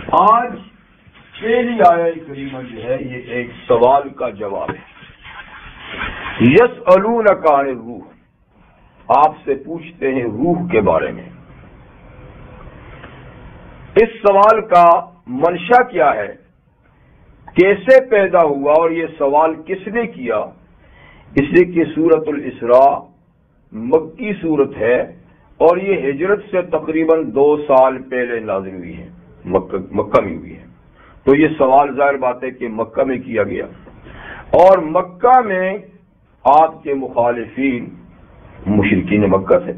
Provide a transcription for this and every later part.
آج پہلی آیت کریمہ جو ہے یہ ایک سوال کا جواب ہے۔ یسألونک عن الروح، آپ سے پوچھتے ہیں روح کے بارے میں۔ اس سوال کا منشا کیا ہے، کیسے پیدا ہوا اور یہ سوال کس نے کیا؟ اس لیے کہ سورۃ الاسراء مکی سورت ہے اور یہ ہجرت سے تقریباً 2 سال پہلے نازل ہوئی ہے، مکہ میں ہوئی ہے۔ تو یہ سوال ظاہر بات ہے کہ مکہ میں کیا گیا، اور مکہ میں آپ کے مخالفین مشرکین مکہ تھے،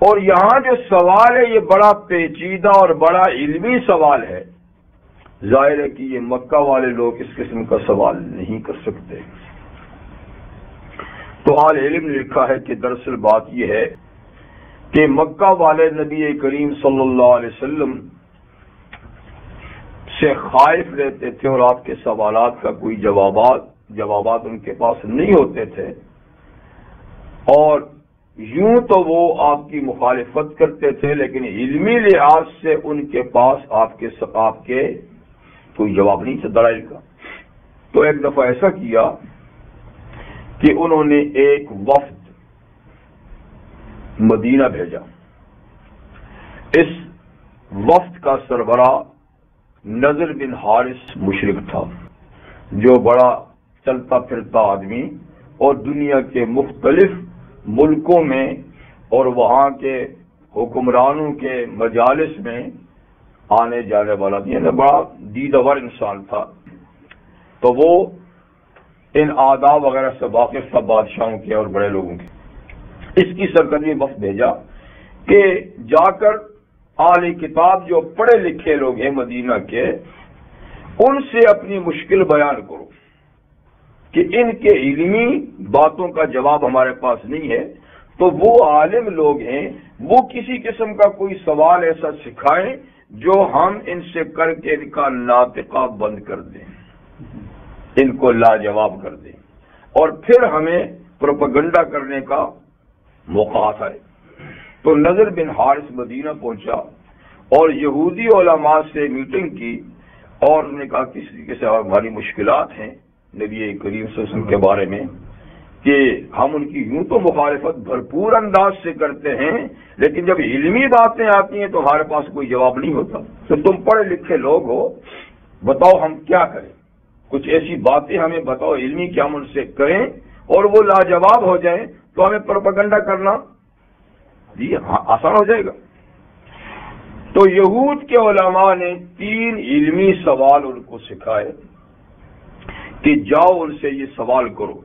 اور یہاں جو سوال ہے یہ بڑا پیچیدہ اور بڑا علمی سوال ہے۔ ظاہر ہے کہ یہ مکہ والے لوگ اس قسم کا سوال نہیں کر سکتے۔ تو اہل علم نے لکھا ہے کہ دراصل بات یہ ہے کہ مکہ والے نبی کریم صلی اللہ علیہ وسلم سے خائف رہتے تھے، اور آپ کے سوالات کا کوئی جوابات ان کے پاس نہیں ہوتے تھے، اور یوں تو وہ آپ کی مخالفت کرتے تھے، لیکن علمی لحاظ سے ان کے پاس آپ کے کوئی جواب نہیں تھا دلائل کا۔ تو ایک دفعہ ایسا کیا کہ انہوں نے ایک وفد مدینہ بھیجا۔ اس وفد کا سربراہ نضر بن حارث مشرک تھا، جو بڑا چلتا پھرتا آدمی اور دنیا کے مختلف ملکوں میں اور وہاں کے حکمرانوں کے مجالس میں آنے جانے والا یعنی بڑا دیدور انسان تھا۔ تو وہ ان آداب وغیرہ سے واقف تھا بادشاہوں کے اور بڑے لوگوں کے۔ اس کی سرکردگی وفد بھیجا کہ جا کر اہل کتاب جو پڑھے لکھے لوگ ہیں مدینہ کے، ان سے اپنی مشکل بیان کرو کہ ان کے علمی باتوں کا جواب ہمارے پاس نہیں ہے، تو وہ عالم لوگ ہیں، وہ کسی قسم کا کوئی سوال ایسا سکھائیں جو ہم ان سے کر کے ان کا ناطقہ بند کر دیں، ان کو لاجواب کر دیں، اور پھر ہمیں پروپیگنڈا کرنے کا موقع آتا ہے۔ تو نضر بن حارث مدینہ پہنچا اور یہودی علماء سے میٹنگ کی، اور انہوں نے کہا کس طریقے سے ہماری مشکلات ہیں نبی کریم صلی اللہ علیہ وسلم کے بارے میں، کہ ہم ان کی یوں تو مخالفت بھرپور انداز سے کرتے ہیں، لیکن جب علمی باتیں آتی ہیں تو ہمارے پاس کوئی جواب نہیں ہوتا۔ تو تم پڑھے لکھے لوگ ہو، بتاؤ ہم کیا کریں، کچھ ایسی باتیں ہمیں بتاؤ علمی کہ ہم ان سے کریں اور وہ لاجواب ہو جائیں، تو ہمیں پروپیگنڈا کرنا جی آسان ہو جائے گا۔ تو یہود کے علماء نے 3 علمی سوال ان کو سکھائے کہ جاؤ ان سے یہ سوال کرو،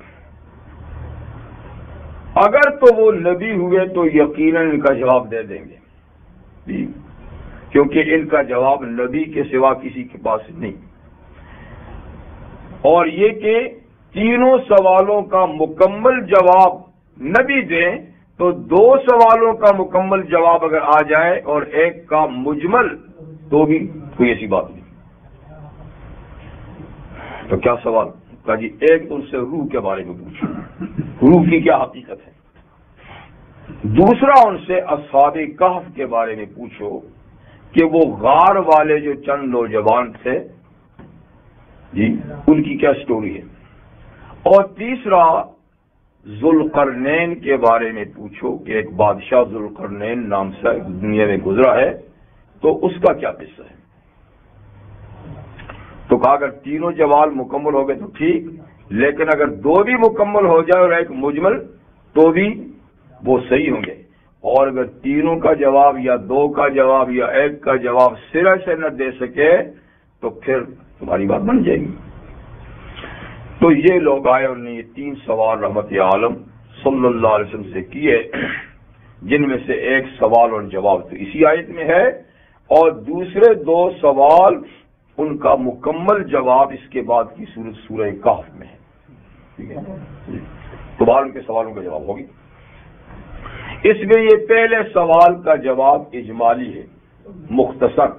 اگر تو وہ نبی ہوئے تو یقیناً ان کا جواب دے دیں گے، کیونکہ ان کا جواب نبی کے سوا کسی کے پاس نہیں، اور یہ کہ تینوں سوالوں کا مکمل جواب نبی دیں تو 2 سوالوں کا مکمل جواب اگر آ جائے اور ایک کا مجمل تو بھی کوئی ایسی بات نہیں۔ تو کیا سوال کہا جی، ایک تو ان سے روح کے بارے میں پوچھو، روح کی کیا حقیقت ہے۔ دوسرا ان سے اصحاب کہف کے بارے میں پوچھو کہ وہ غار والے جو چند نوجوان تھے جی، ان کی کیا سٹوری ہے۔ اور تیسرا ذوالقرنین کے بارے میں پوچھو کہ ایک بادشاہ ذوالقرنین نام سے دنیا میں گزرا ہے، تو اس کا کیا قصہ ہے۔ تو کہا اگر تینوں جواب مکمل ہو گئے تو ٹھیک، لیکن اگر 2 بھی مکمل ہو جائے اور ایک مجمل تو بھی وہ صحیح ہوں گے، اور اگر تینوں کا جواب یا 2 کا جواب یا 1 کا جواب سرے سے نہ دے سکے تو پھر تمہاری بات بن جائے گی۔ تو یہ لوگ آئے، انہوں نے یہ 3 سوال رحمت عالم صلی اللہ علیہ وسلم سے کیے، جن میں سے ایک سوال اور جواب تو اسی آیت میں ہے، اور دوسرے 2 سوال ان کا مکمل جواب اس کے بعد کی سورہ کہف میں ہے۔ ٹھیک ہے، تو بعد ان کے سوالوں کا جواب ہوگی۔ اس میں یہ پہلے سوال کا جواب اجمالی ہے، مختصر،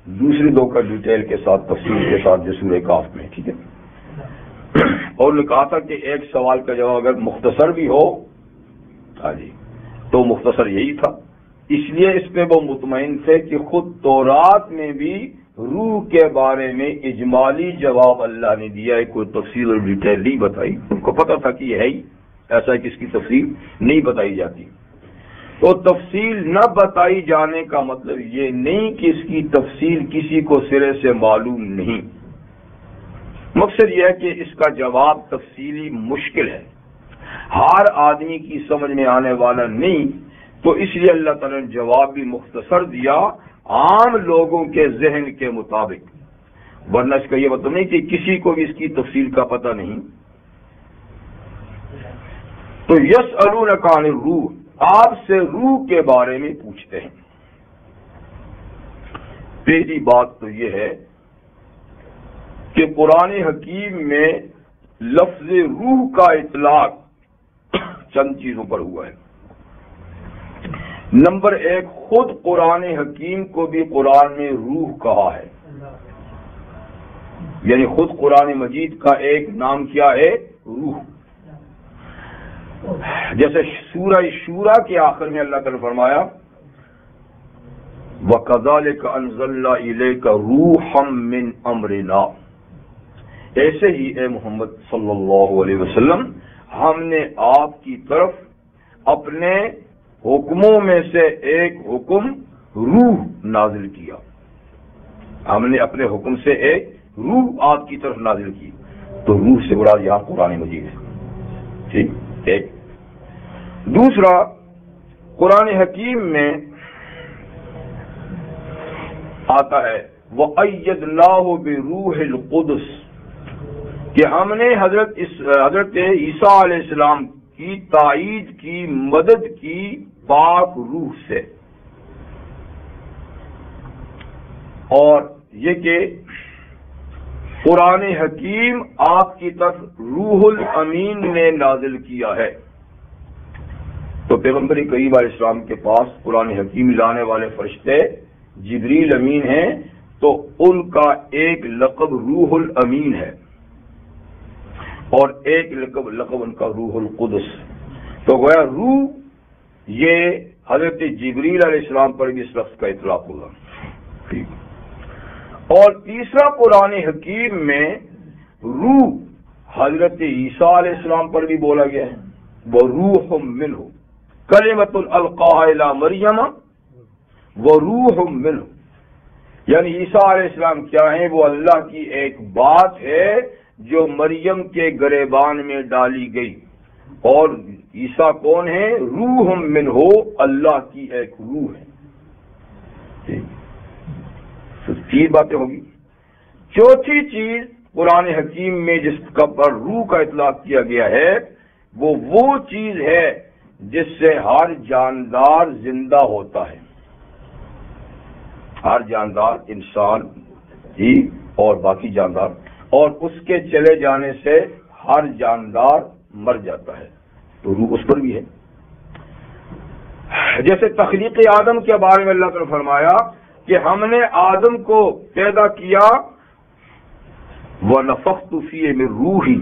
دوسرے 2 کا ڈیٹیل کے ساتھ تفصیل کے ساتھ جو سورہ کہف میں۔ ٹھیک ہے، اور انہوں نے کہا تھا کہ ایک سوال کا جواب اگر مختصر بھی ہو ہاں جی تو مختصر یہی تھا اس لیے اس پہ وہ مطمئن تھے کہ خود تورات میں بھی روح کے بارے میں اجمالی جواب اللہ نے دیا ہے، کوئی تفصیل اور ڈیٹیل نہیں بتائی. ان کو پتہ تھا کہ یہ ہے ہی ایسا کہ اس کی تفصیل نہیں بتائی جاتی. تو تفصیل نہ بتائی جانے کا مطلب یہ نہیں کہ اس کی تفصیل کسی کو سرے سے معلوم نہیں. مقصد یہ ہے کہ اس کا جواب تفصیلی مشکل ہے، ہر آدمی کی سمجھ میں آنے والا نہیں، تو اس لیے اللہ تعالیٰ نے جواب بھی مختصر دیا عام لوگوں کے ذہن کے مطابق. ورنہ اس کا یہ مطلب نہیں کہ کسی کو بھی اس کی تفصیل کا پتہ نہیں. تو یسألونک عن الروح، آپ سے روح کے بارے میں پوچھتے ہیں. پہلی بات تو یہ ہے کہ قرآن حکیم میں لفظ روح کا اطلاق چند چیزوں پر ہوا ہے. نمبر ایک، خود قرآن حکیم کو بھی قرآن میں روح کہا ہے، یعنی خود قرآن مجید کا ایک نام کیا ہے؟ روح. جیسے سورہ شورى کے آخر میں اللہ تعالی نے فرمایا وَكَذَلِكَ أَنزَلْنَا إِلَيْكَ رُوحًا مِّنْ أَمْرِنَا، ایسے ہی اے محمد صلی اللہ علیہ وسلم ہم نے آپ کی طرف اپنے حکموں میں سے ایک حکم روح نازل کیا. ہم نے اپنے حکم سے ایک روح آپ کی طرف نازل کی. تو روح سے مراد یہاں قرآن مجید ہے. ٹھیک، ایک. دوسرا، قرآن حکیم میں آتا ہے وَأَيَّدْنَاهُ بِرُوحِ الْقُدُسِ، کہ ہم نے حضرت عیسیٰ علیہ السلام کی تائید کی، مدد کی پاک روح سے. اور یہ کہ قرآن حکیم آپ کی طرف روح الامین نے نازل کیا ہے. تو پیغمبر کریم علیہ السلام کے پاس قرآن حکیم لانے والے فرشتے جبریل امین ہیں، تو ان کا ایک لقب روح الامین ہے اور ایک لقب ان کا روح القدس. تو گویا روح یہ حضرت جبریل علیہ السلام پر بھی اس لفظ کا اطلاق ہوگا. ٹھیک. اور تیسرا، قرآن حکیم میں روح حضرت عیسیٰ علیہ السلام پر بھی بولا گیا ہے، وہ روح منہ کلمۃ القاها الی مریم وہ روح منہ، یعنی عیسیٰ علیہ السلام کیا ہیں؟ وہ اللہ کی ایک بات ہے جو مریم کے گریبان میں ڈالی گئی. اور عیسیٰ کون ہے؟ روح منہ، اللہ کی ایک روح ہے. تو تین باتیں ہوگی. چوتھی چیز قرآن حکیم میں جس کا پر روح کا اطلاق کیا گیا ہے وہ چیز ہے جس سے ہر جاندار زندہ ہوتا ہے. ہر جاندار، انسان ہی اور باقی جاندار، اور اس کے چلے جانے سے ہر جاندار مر جاتا ہے. تو روح اس پر بھی ہے. جیسے تخلیق آدم کے بارے میں اللہ تعالی نے فرمایا کہ ہم نے آدم کو پیدا کیا وَنَفَخْتُ فِيهِ مِن رُوحِي،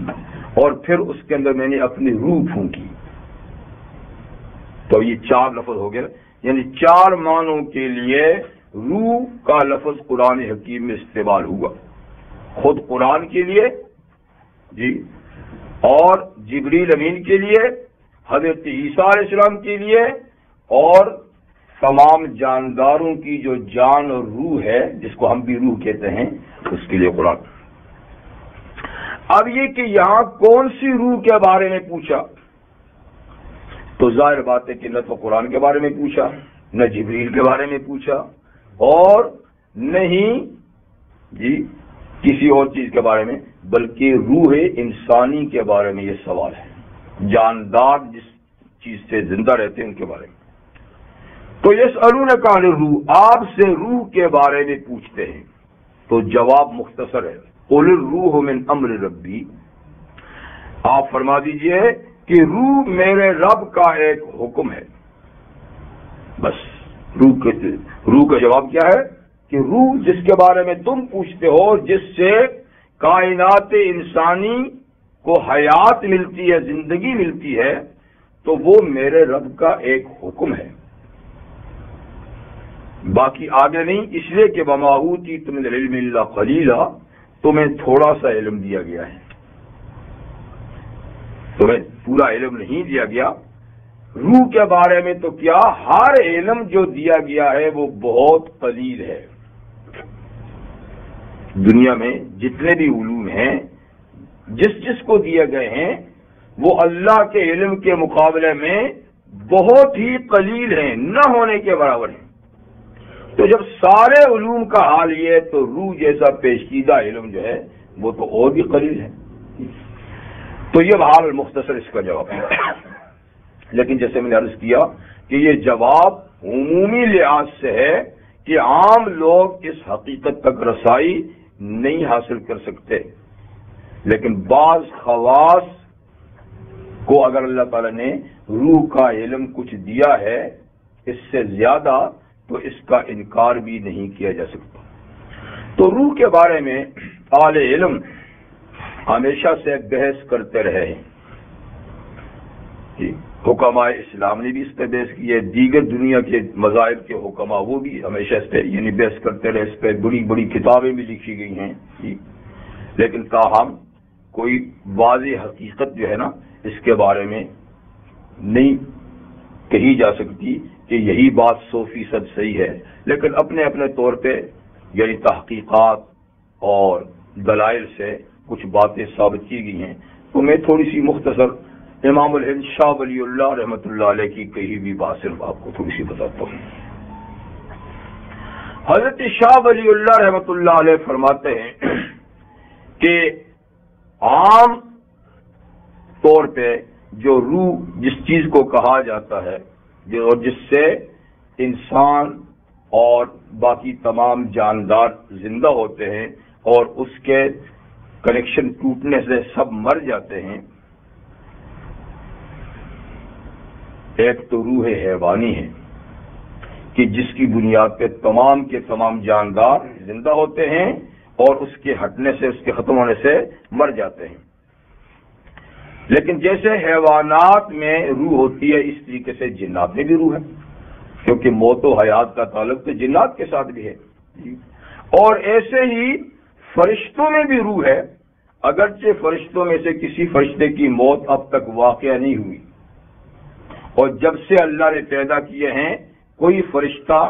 اور پھر اس کے اندر میں نے اپنی روح پھونکی. تو یہ چار لفظ ہو گئے، یعنی چار معنوں کے لیے روح کا لفظ قرآن حکیم میں استعمال ہوا. خود قرآن کے لیے جی، اور جبریل امین کے لیے، حضرت عیسیٰ علیہ السلام کے لیے، اور تمام جانداروں کی جو جان اور روح ہے جس کو ہم بھی روح کہتے ہیں اس کے لیے قرآن. اب یہ کہ یہاں کون سی روح کے بارے میں پوچھا، تو ظاہر بات ہے کہ نہ تو قرآن کے بارے میں پوچھا، نہ جبریل کے بارے میں پوچھا، اور نہیں جی کسی اور چیز کے بارے میں، بلکہ روح انسانی کے بارے میں یہ سوال ہے. جاندار جس چیز سے زندہ رہتے ہیں ان کے بارے میں. تو یسألونک عن الروح، آپ سے روح کے بارے میں پوچھتے ہیں. تو جواب مختصر ہے، قل الروح من امر ربی، آپ فرما دیجئے کہ روح میرے رب کا ایک حکم ہے. بس روح کا جواب کیا ہے کہ روح جس کے بارے میں تم پوچھتے ہو، جس سے کائنات انسانی کو حیات ملتی ہے، زندگی ملتی ہے، تو وہ میرے رب کا ایک حکم ہے. باقی آگے نہیں، اس لیے کہ وما اوتیتم من العلم الا قلیلا، تمہیں تھوڑا سا علم دیا گیا ہے، تمہیں پورا علم نہیں دیا گیا۔ روح کے بارے میں تو کیا، ہر علم جو دیا گیا ہے وہ بہت قلیل ہے۔ دنیا میں جتنے بھی علوم ہیں جس کو دیے گئے ہیں وہ اللہ کے علم کے مقابلے میں بہت ہی قلیل ہیں، نہ ہونے کے برابر ہیں۔ تو جب سارے علوم کا حال یہ ہے تو روح جیسا پیشکیدہ علم جو ہے وہ تو اور بھی قلیل ہے۔ تو یہ بحال مختصر اس کا جواب ہے۔ لیکن جیسے میں نے عرض کیا کہ یہ جواب عمومی لحاظ سے ہے کہ عام لوگ اس حقیقت تک رسائی نہیں حاصل کر سکتے، لیکن بعض خواص کو اگر اللہ تعالی نے روح کا علم کچھ دیا ہے اس سے زیادہ، تو اس کا انکار بھی نہیں کیا جا سکتا۔ تو روح کے بارے میں اہل علم ہمیشہ سے بحث کرتے رہے ہیں۔ حکماء اسلام نے بھی اس پہ بحث کی ہے، دیگر دنیا کے مذاہب کے حکماء وہ بھی ہمیشہ اس پہ یعنی بحث کرتے رہے، اس پہ بڑی بڑی کتابیں بھی لکھی گئی ہیں، لیکن تاہم کوئی واضح حقیقت جو ہے نا اس کے بارے میں نہیں کہی جا سکتی کہ یہی بات 100% صحیح ہے، لیکن اپنے اپنے طور پہ یعنی تحقیقات اور دلائل سے کچھ باتیں ثابت کی گئی ہیں۔ تو میں تھوڑی سی مختصر امام الہند شاہ ولی اللہ رحمۃ اللہ علیہ کی کہی بھی بات صرف آپ کو تھوڑی سی بتاتا ہوں۔ حضرت شاہ ولی اللہ رحمۃ اللہ علیہ فرماتے ہیں کہ عام طور پہ جو روح جس چیز کو کہا جاتا ہے اور جس سے انسان اور باقی تمام جاندار زندہ ہوتے ہیں اور اس کے کنیکشن ٹوٹنے سے سب مر جاتے ہیں، ایک تو روح حیوانی ہے کہ جس کی بنیاد پہ تمام کے تمام جاندار زندہ ہوتے ہیں اور اس کے ہٹنے سے، اس کے ختم ہونے سے مر جاتے ہیں۔ لیکن جیسے حیوانات میں روح ہوتی ہے اس طریقے سے جنات میں بھی روح ہے، کیونکہ موت و حیات کا تعلق تو جنات کے ساتھ بھی ہے، اور ایسے ہی فرشتوں میں بھی روح ہے، اگرچہ فرشتوں میں سے کسی فرشتے کی موت اب تک واقع نہیں ہوئی، اور جب سے اللہ نے پیدا کیے ہیں کوئی فرشتہ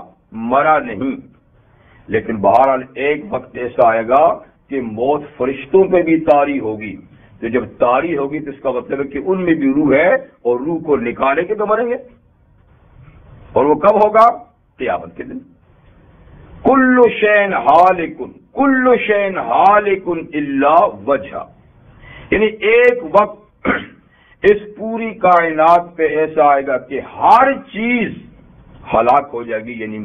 مرا نہیں، لیکن بہرحال ایک وقت ایسا آئے گا کہ موت فرشتوں پہ بھی طاری ہوگی، تو جب طاری ہوگی تو اس کا مطلب ہے کہ ان میں بھی روح ہے، اور روح کو نکالے کے تو مریں گے، اور وہ کب ہوگا؟ قیامت کے دن۔ کل شین ہالکن، کل شین ہالکن الا وجہ، یعنی ایک وقت اس پوری کائنات پہ ایسا آئے گا کہ ہر چیز ہلاک ہو جائے گی، یعنی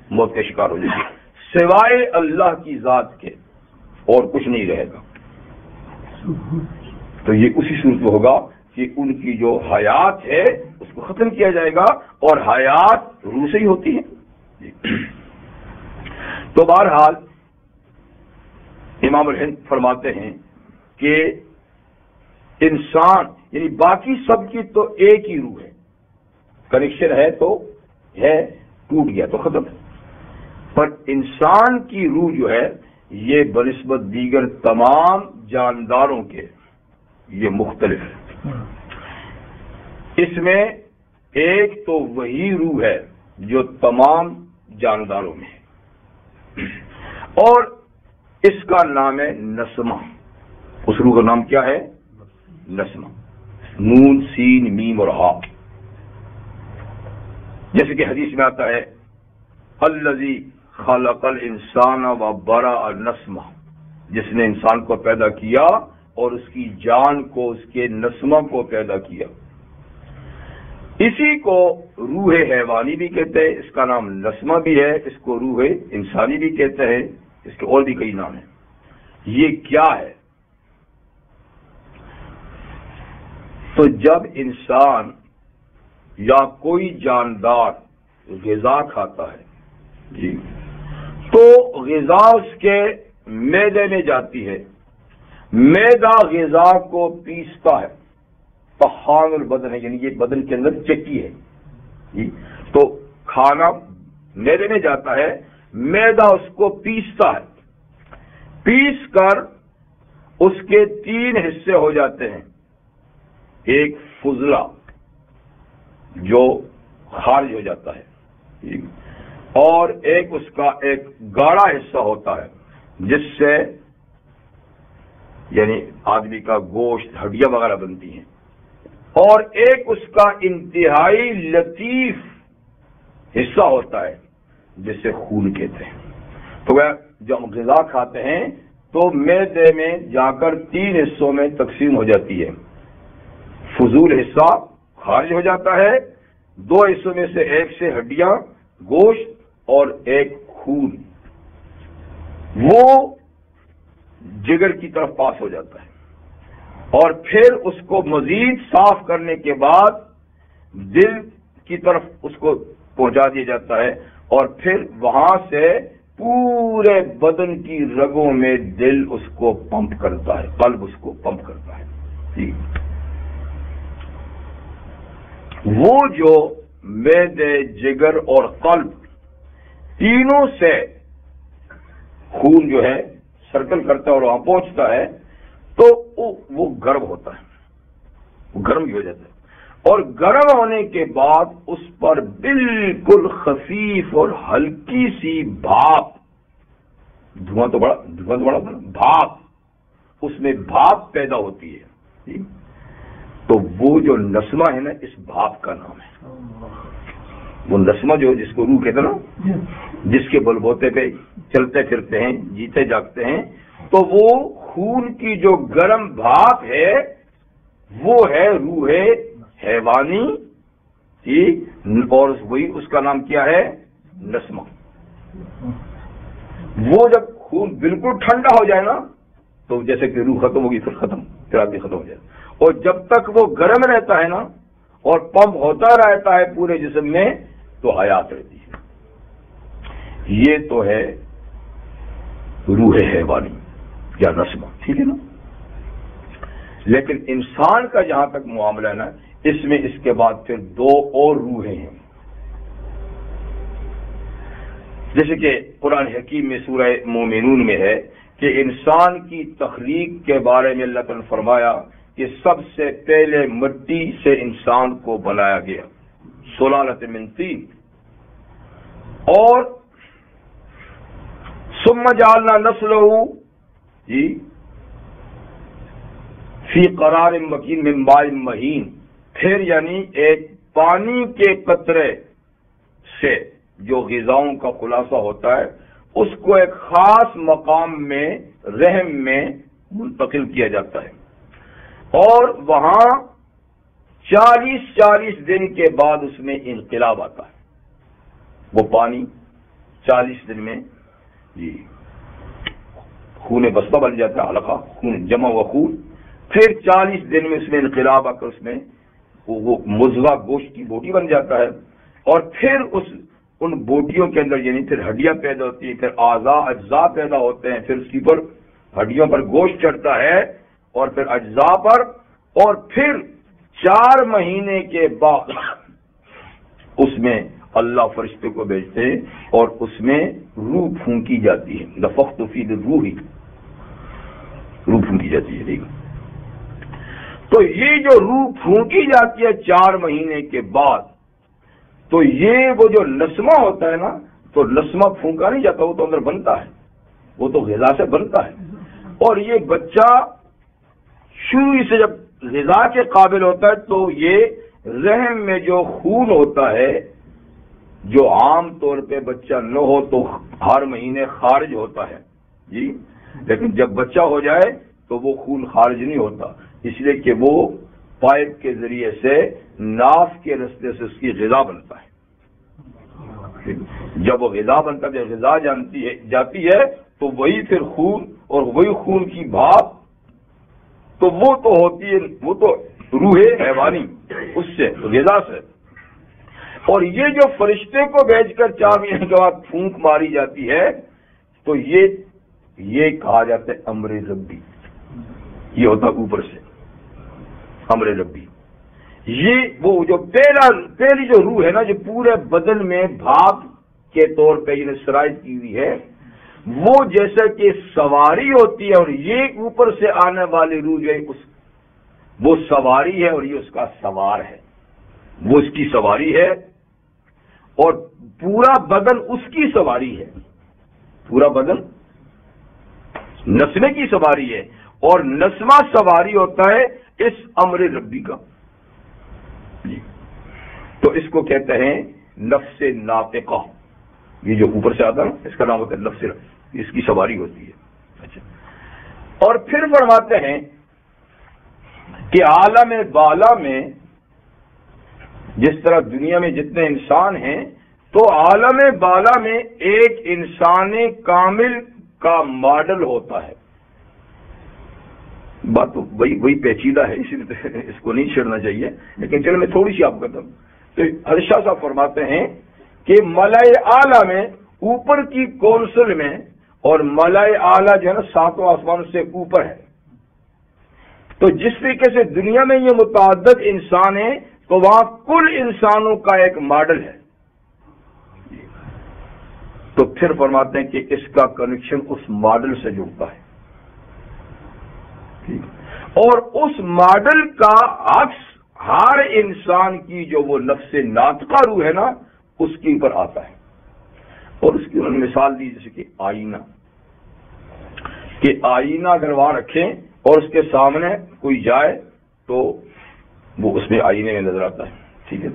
موت کا شکار ہو جائے گی، سوائے اللہ کی ذات کے اور کچھ نہیں رہے گا۔ تو یہ اسی صورت میں ہوگا کہ ان کی جو حیات ہے اس کو ختم کیا جائے گا، اور حیات روح سے ہی ہوتی ہے۔ تو بہرحال امام الہند فرماتے ہیں کہ انسان یعنی باقی سب کی تو ایک ہی روح ہے، کنیکشن ہے تو ہے، ٹوٹ گیا تو ختم ہے، پر انسان کی روح جو ہے یہ بنسبت دیگر تمام جانداروں کے یہ مختلف ہے۔ اس میں ایک تو وہی روح ہے جو تمام جانداروں میں ہے، اور اس کا نام ہے نسمہ۔ اس روح کا نام کیا ہے؟ نسمہ، نون سین میم اور ہا، جیسے کہ حدیث میں آتا ہے الذی خلق الانسان وبرأ النسمہ، جس نے انسان کو پیدا کیا اور اس کی جان کو، اس کے نسمہ کو پیدا کیا۔ اسی کو روح حیوانی بھی کہتے ہیں، اس کا نام نسمہ بھی ہے، اس کو روح انسانی بھی کہتے ہیں، اس کے اور بھی کئی نام ہیں۔ یہ کیا ہے؟ تو جب انسان یا کوئی جاندار غذا کھاتا ہے جی، تو غذا اس کے معدے میں جاتی ہے، معدہ غذا کو پیستا ہے، طحان البدن ہے، یعنی یہ بدن کے اندر چکی ہے جی، تو کھانا میدے میں جاتا ہے، میدا اس کو پیستا ہے، پیس کر اس کے 3 حصے ہو جاتے ہیں، ایک فضلہ جو خارج ہو جاتا ہے، اور ایک اس کا ایک گاڑھا حصہ ہوتا ہے جس سے یعنی آدمی کا گوشت ہڈیاں وغیرہ بنتی ہیں، اور ایک اس کا انتہائی لطیف حصہ ہوتا ہے جسے خون کہتے ہیں۔ تو جب ہم غذا کھاتے ہیں تو معدے میں جا کر 3 حصوں میں تقسیم ہو جاتی ہے، فضول حصہ خارج ہو جاتا ہے، 2 حصوں میں سے ایک سے ہڈیاں، گوشت اور ایک خون، وہ جگر کی طرف پاس ہو جاتا ہے، اور پھر اس کو مزید صاف کرنے کے بعد دل کی طرف اس کو پہنچا دیا جاتا ہے، اور پھر وہاں سے پورے بدن کی رگوں میں دل اس کو پمپ کرتا ہے، قلب اس کو پمپ کرتا ہے۔ جی وہ جو معدے، جگر اور قلب تینوں سے خون جو ہے سرکل کرتا ہے اور وہاں پہنچتا ہے تو وہ گرم ہوتا ہے، وہ گرم بھی ہو جاتا ہے، اور گرم ہونے کے بعد اس پر بالکل خفیف اور ہلکی سی بھاپ، دھواں تو بڑا بھاپ، اس میں بھاپ پیدا ہوتی ہے، تو وہ جو نسمہ ہے نا، اس بھاپ کا نام ہے۔ وہ نسمہ جو جس کو روح کہتے ہیں نا، جس کے بلبوتے پہ چلتے پھرتے ہیں، جیتے جاگتے ہیں، تو وہ خون کی جو گرم بھاپ ہے وہ ہے روح حیوانی، ٹھیک، اور وہی اس کا نام کیا ہے؟ نسمہ۔ وہ جب خون بالکل ٹھنڈا ہو جائے نا تو جیسے کہ روح ختم ہوگی، پھر آدمی ختم ہو جائے، اور جب تک وہ گرم رہتا ہے نا اور پمپ ہوتا رہتا ہے پورے جسم میں تو حیات رہتی ہے۔ یہ تو ہے روح حیوانی یا نسمہ، ٹھیک ہے نا۔ لیکن انسان کا جہاں تک معاملہ ہے نا، اس میں اس کے بعد پھر 2 اور روحیں ہیں، جیسے کہ قرآن حکیم میں سورہ مومنون میں ہے کہ انسان کی تخلیق کے بارے میں اللہ تعالیٰ نے فرمایا کہ سب سے پہلے مٹی سے انسان کو بنایا گیا، سلالۃ من طین، اور ثم جعلنا نسلہ فی قرار مکین من ماء مہین، پھر یعنی ایک پانی کے قطرے سے جو غذاؤں کا خلاصہ ہوتا ہے اس کو ایک خاص مقام میں رحم میں منتقل کیا جاتا ہے، اور وہاں 40 دن کے بعد اس میں انقلاب آتا ہے۔ وہ پانی 40 دن میں خون بستہ بن جاتا ہے، حلقہ خون جمع ہوا خون، پھر 40 دن میں اس میں انقلاب آ کر اس میں وہ مضغہ گوشت کی بوٹی بن جاتا ہے، اور پھر ان بوٹیوں کے اندر یعنی پھر ہڈیاں پیدا ہوتی ہیں، پھر اجزاء پیدا ہوتے ہیں، پھر اس کی پر ہڈیوں پر گوشت چڑھتا ہے اور پھر اجزاء پر، اور پھر 4 مہینے کے بعد اس میں اللہ فرشتے کو بھیجتے ہیں اور اس میں روح پھونکی جاتی ہے، نفخت فی الروح، روح پھونکی جاتی ہے۔ ٹھیک، تو یہ جو روح پھونکی جاتی ہے 4 مہینے کے بعد، تو یہ وہ جو نسمہ ہوتا ہے نا، تو نسمہ پھونکا نہیں جاتا، وہ تو اندر بنتا ہے، وہ تو غذا سے بنتا ہے، اور یہ بچہ شروع سے جب غذا کے قابل ہوتا ہے تو یہ رحم میں جو خون ہوتا ہے، جو عام طور پہ بچہ نہ ہو تو ہر مہینے خارج ہوتا ہے جی، لیکن جب بچہ ہو جائے تو وہ خون خارج نہیں ہوتا، اس لیے کہ وہ پائپ کے ذریعے سے ناف کے رستے سے اس کی غذا بنتا ہے۔ جب وہ غذا بنتا ہے، جب غذا جاتی ہے تو وہی پھر خون، اور وہی خون کی بھاپ تو وہ تو ہوتی ہے، وہ تو روح حیوانی، اس سے غذا سے، اور یہ جو فرشتے کو بھیج کر 4 مہینے کے بعد پھونک ماری جاتی ہے تو یہ کہا جاتا ہے امر ربی، یہ ہوتا اوپر سے امر ربی۔ یہ وہ جو پہلی جو روح ہے نا، جو پورے بدن میں بھاپ کے طور پہ یہ شرائط کی ہوئی ہے، وہ جیسا کہ سواری ہوتی ہے، اور یہ اوپر سے آنے والی روح جو ہے وہ سواری ہے اور یہ اس کا سوار ہے، وہ اس کی سواری ہے اور پورا بدن اس کی سواری ہے، پورا بدن نسمے کی سواری ہے، اور نسمہ سواری ہوتا ہے اس امر ربی کا. تو اس کو کہتے ہیں نفس ناطقہ. یہ جو اوپر سے آتا ہے نا، اس کا نام ہوتا ہے نفس، اس کی سواری ہوتی ہے. اچھا، اور پھر فرماتے ہیں کہ عالم بالا میں جس طرح دنیا میں جتنے انسان ہیں، تو عالم بالا میں ایک انسان کامل کا ماڈل ہوتا ہے. بات تو وہی پیچیدہ ہے، اسی لیے اس کو نہیں چھیڑنا چاہیے، لیکن چلو میں تھوڑی سی آپ کو بتاؤں. تو ارشاد صاحب فرماتے ہیں کہ ملائے اعلیٰ میں، اوپر کی کونسل میں، اور ملائے اعلیٰ جو ہے نا ساتوں آسمانوں سے اوپر ہے. تو جس طریقے سے دنیا میں یہ متعدد انسان ہیں، تو وہاں کل انسانوں کا ایک ماڈل ہے. تو پھر فرماتے ہیں کہ اس کا کنیکشن اس ماڈل سے جڑتا ہے، اور اس ماڈل کا عکس ہر انسان کی جو وہ نفس ناطقہ روح ہے نا، اس کے اوپر آتا ہے. اور اس کی انہوں نے مثال دی جیسے کہ آئینہ، کہ آئینہ اگر وہاں رکھیں اور اس کے سامنے کوئی جائے تو وہ اس میں آئینے میں نظر آتا ہے. ٹھیک ہے،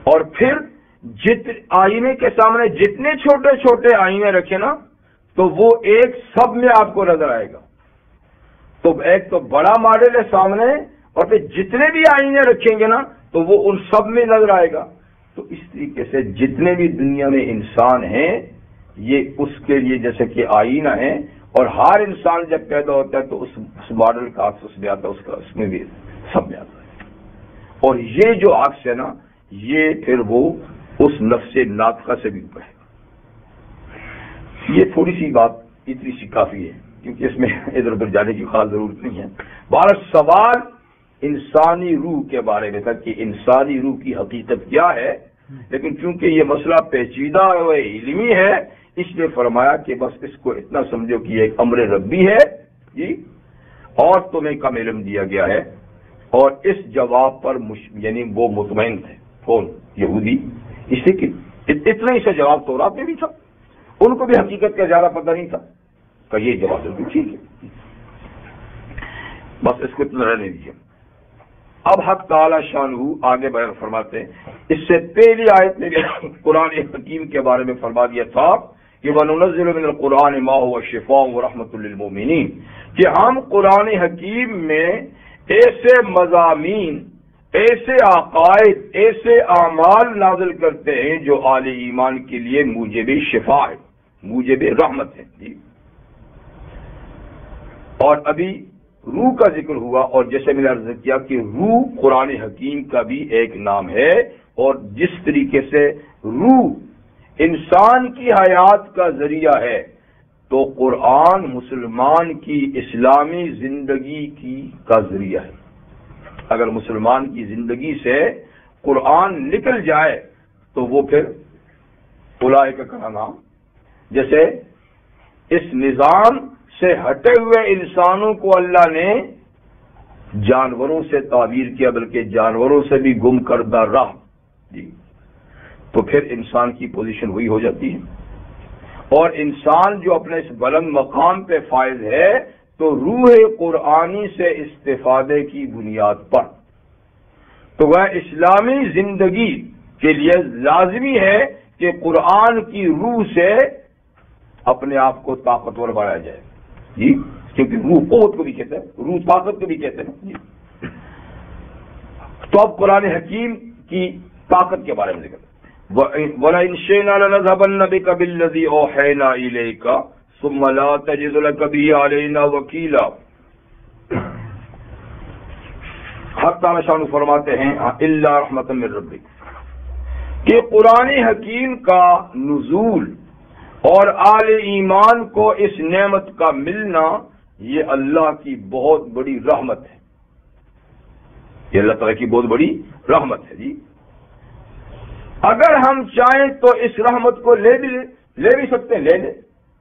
اور پھر آئینے کے سامنے جتنے چھوٹے چھوٹے آئینے رکھے نا، تو وہ ایک سب میں آپ کو نظر آئے گا. تو ایک تو بڑا ماڈل ہے سامنے، اور پھر جتنے بھی آئینے رکھیں گے نا تو وہ ان سب میں نظر آئے گا. تو اس طریقے سے جتنے بھی دنیا میں انسان ہیں، یہ اس کے لیے جیسے کہ آئینہ ہے، اور ہر انسان جب پیدا ہوتا ہے تو اس ماڈل کا عکس اس میں آتا ہے، اس کا اس میں بھی سب میں آتا ہے. اور یہ جو عکس ہے نا، یہ پھر وہ اس نفس ناطقہ سے بھی اوپر ہے. یہ تھوڑی سی بات اتنی سی کافی ہے، کیونکہ اس میں ادھر ادھر جانے کی خاص ضرورت نہیں ہے. بہرحال سوال انسانی روح کے بارے میں تھا کہ انسانی روح کی حقیقت کیا ہے، لیکن چونکہ یہ مسئلہ پیچیدہ و علمی ہے، اس لیے فرمایا کہ بس اس کو اتنا سمجھو کہ یہ ایک امر ربی ہے جی، اور تمہیں کم علم دیا گیا ہے. اور اس جواب پر یعنی وہ مطمئن تھے. کون؟ یہودی. اس لیے کہ اتنا ہی سے جواب تورات میں بھی تھا، ان کو بھی حقیقت کا زیادہ پتہ نہیں تھا، کہ یہ جواب بھی ٹھیک ہے. بس اس کو اتنا رہنے دیجیے. اب حق تعالی شانہ آگے بیان فرماتے ہیں. اس سے پہلی آیت میں قرآن حکیم کے بارے میں فرما دیا تھا کہ وَنُنَزِّلُ مِنَ الْقُرْآنِ مَا هُوَ شِفَاءٌ وَرَحْمَةٌ لِّلْمُؤْمِنِينَ، کہ ہم قرآن حکیم میں ایسے مضامین، ایسے عقائد، ایسے اعمال نازل کرتے ہیں جو اہل ایمان کے لیے موجب شفا ہے، موجب رحمت ہے جی. اور ابھی روح کا ذکر ہوا، اور جیسے میں نے عرض کیا کہ روح قرآن حکیم کا بھی ایک نام ہے. اور جس طریقے سے روح انسان کی حیات کا ذریعہ ہے، تو قرآن مسلمان کی اسلامی زندگی کا ذریعہ ہے. اگر مسلمان کی زندگی سے قرآن نکل جائے تو وہ پھر اولئک کا نام، جیسے اس نظام سے ہٹے ہوئے انسانوں کو اللہ نے جانوروں سے تعبیر کیا، بلکہ جانوروں سے بھی گم کردہ راہ جی، تو پھر انسان کی پوزیشن وہی ہو جاتی ہے. اور انسان جو اپنے اس بلند مقام پہ فائز ہے، تو روح قرآنی سے استفادے کی بنیاد پر تو وہ اسلامی زندگی کے لیے لازمی ہے کہ قرآن کی روح سے اپنے آپ کو طاقتور بنایا جائے جی، کیونکہ روح قوت کو بھی کہتے ہیں، روح طاقت کو بھی کہتے ہیں جی. تو اب قرآن حکیم کی طاقت کے بارے میں ذکر وَلَئِن شِئْنَا لَنَذْهَبَنَّ بِكَ بِالَّذِي أَوْحَيْنَا إِلَيْكَ ثُمَّ لَا تَجِدُ لَكَ بِهِ عَلَيْنَا وَكِيلًا. حق تعالی شان فرماتے ہیں الا رحمۃ من ربک، کہ قرآن حکیم کا نزول اور آل ایمان کو اس نعمت کا ملنا یہ اللہ کی بہت بڑی رحمت ہے، یہ اللہ تعالیٰ کی بہت بڑی رحمت ہے جی. اگر ہم چاہیں تو اس رحمت کو لے بھی سکتے ہیں، لے لیں،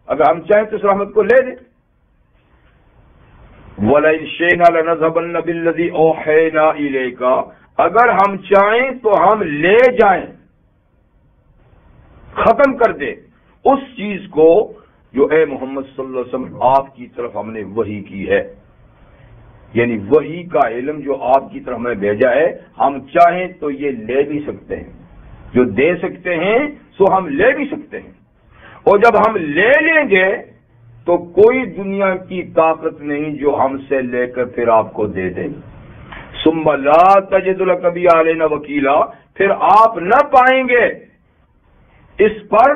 اگر ہم چاہیں تو اس رحمت کو لے لیں. وَلَئِن شِئْنَا لَنَذْهَبَنَّ بِالَّذِي أَوْحَيْنَا إِلَيْكَ، اگر ہم چاہیں تو ہم لے جائیں، ختم کر دیں اس چیز کو جو اے محمد صلی اللہ علیہ وسلم آپ کی طرف ہم نے وحی کی ہے. یعنی وحی کا علم جو آپ کی طرف ہمیں بھیجا ہے، ہم چاہیں تو یہ لے بھی سکتے ہیں، جو دے سکتے ہیں سو ہم لے بھی سکتے ہیں. اور جب ہم لے لیں گے تو کوئی دنیا کی طاقت نہیں جو ہم سے لے کر پھر آپ کو دے دے. ثم لا تجد لک بی علینا وکیلا، پھر آپ نہ پائیں گے اس پر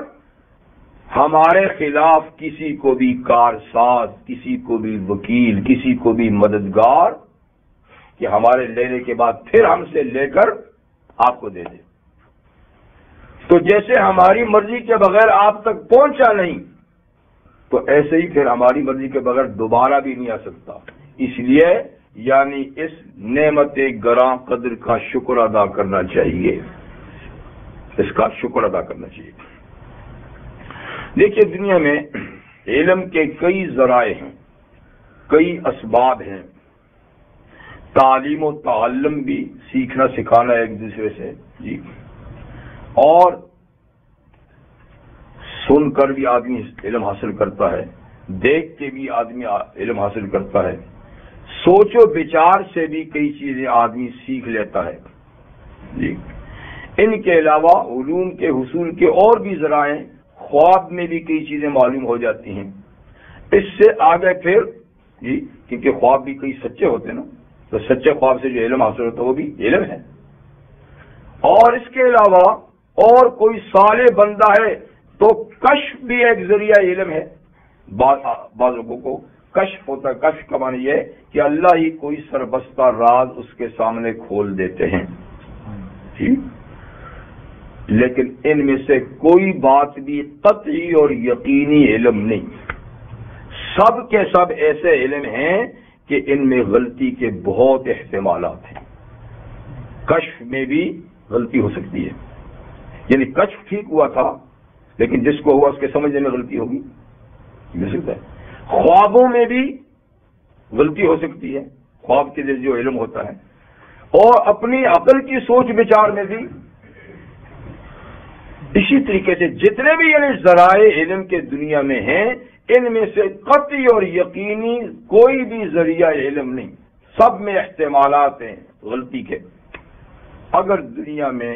ہمارے خلاف کسی کو بھی کارساز، کسی کو بھی وکیل، کسی کو بھی مددگار کہ ہمارے لینے کے بعد پھر ہم سے لے کر آپ کو دے دے. تو جیسے ہماری مرضی کے بغیر آپ تک پہنچا نہیں، تو ایسے ہی پھر ہماری مرضی کے بغیر دوبارہ بھی نہیں آ سکتا. اس لیے یعنی اس نعمت گراں قدر کا شکر ادا کرنا چاہیے، اس کا شکر ادا کرنا چاہیے. دیکھیے دنیا میں علم کے کئی ذرائع ہیں، کئی اسباب ہیں. تعلیم و تعلم بھی سیکھنا سکھانا ایک دوسرے سے جی، اور سن کر بھی آدمی علم حاصل کرتا ہے، دیکھ کے بھی آدمی علم حاصل کرتا ہے، سوچ و بچار سے بھی کئی چیزیں آدمی سیکھ لیتا ہے جی. ان کے علاوہ علوم کے حصول کے اور بھی ذرائع، خواب میں بھی کئی چیزیں معلوم ہو جاتی ہیں. اس سے آگے پھر جی، کیونکہ خواب بھی کئی سچے ہوتے ہیں نا، تو سچے خواب سے جو علم حاصل ہوتا ہے وہ بھی علم ہے. اور اس کے علاوہ اور کوئی صالح بندہ ہے تو کشف بھی ایک ذریعہ علم ہے. بعض لوگوں کو کشف ہوتا ہے، کشف کا معنی یہ کہ اللہ ہی کوئی سربستہ راز اس کے سامنے کھول دیتے ہیں جی. لیکن ان میں سے کوئی بات بھی قطعی اور یقینی علم نہیں. سب کے سب ایسے علم ہیں کہ ان میں غلطی کے بہت احتمالات ہیں. کشف میں بھی غلطی ہو سکتی ہے، یعنی کشف ٹھیک ہوا تھا لیکن جس کو ہوا اس کے سمجھنے میں غلطی ہوگی، ہو سکتا ہے. خوابوں میں بھی غلطی ہو سکتی ہے، خواب کے جو علم ہوتا ہے، اور اپنی عقل کی سوچ بچار میں بھی. اسی طریقے سے جتنے بھی یعنی ذرائع علم کے دنیا میں ہیں، ان میں سے قطعی اور یقینی کوئی بھی ذریعہ علم نہیں، سب میں احتمالات ہیں غلطی کے. اگر دنیا میں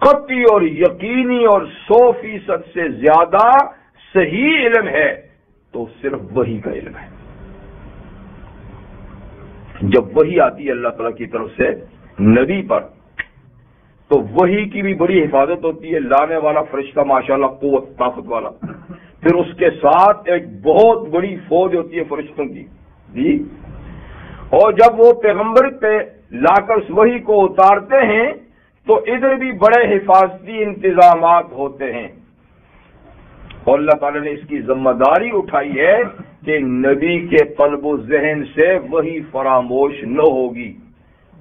قطعی اور یقینی اور 100% سے زیادہ صحیح علم ہے تو صرف وحی کا علم ہے. جب وحی آتی ہے اللہ تعالیٰ کی طرف سے نبی پر تو وحی کی بھی بڑی حفاظت ہوتی ہے. لانے والا فرشتہ ماشاءاللہ قوت طاقت والا، پھر اس کے ساتھ ایک بہت بڑی فوج ہوتی ہے فرشتوں کی جی. اور جب وہ پیغمبر پہ لا کر اس وحی کو اتارتے ہیں تو ادھر بھی بڑے حفاظتی انتظامات ہوتے ہیں. اور اللہ تعالیٰ نے اس کی ذمہ داری اٹھائی ہے کہ نبی کے قلب و ذہن سے وحی فراموش نہ ہوگی،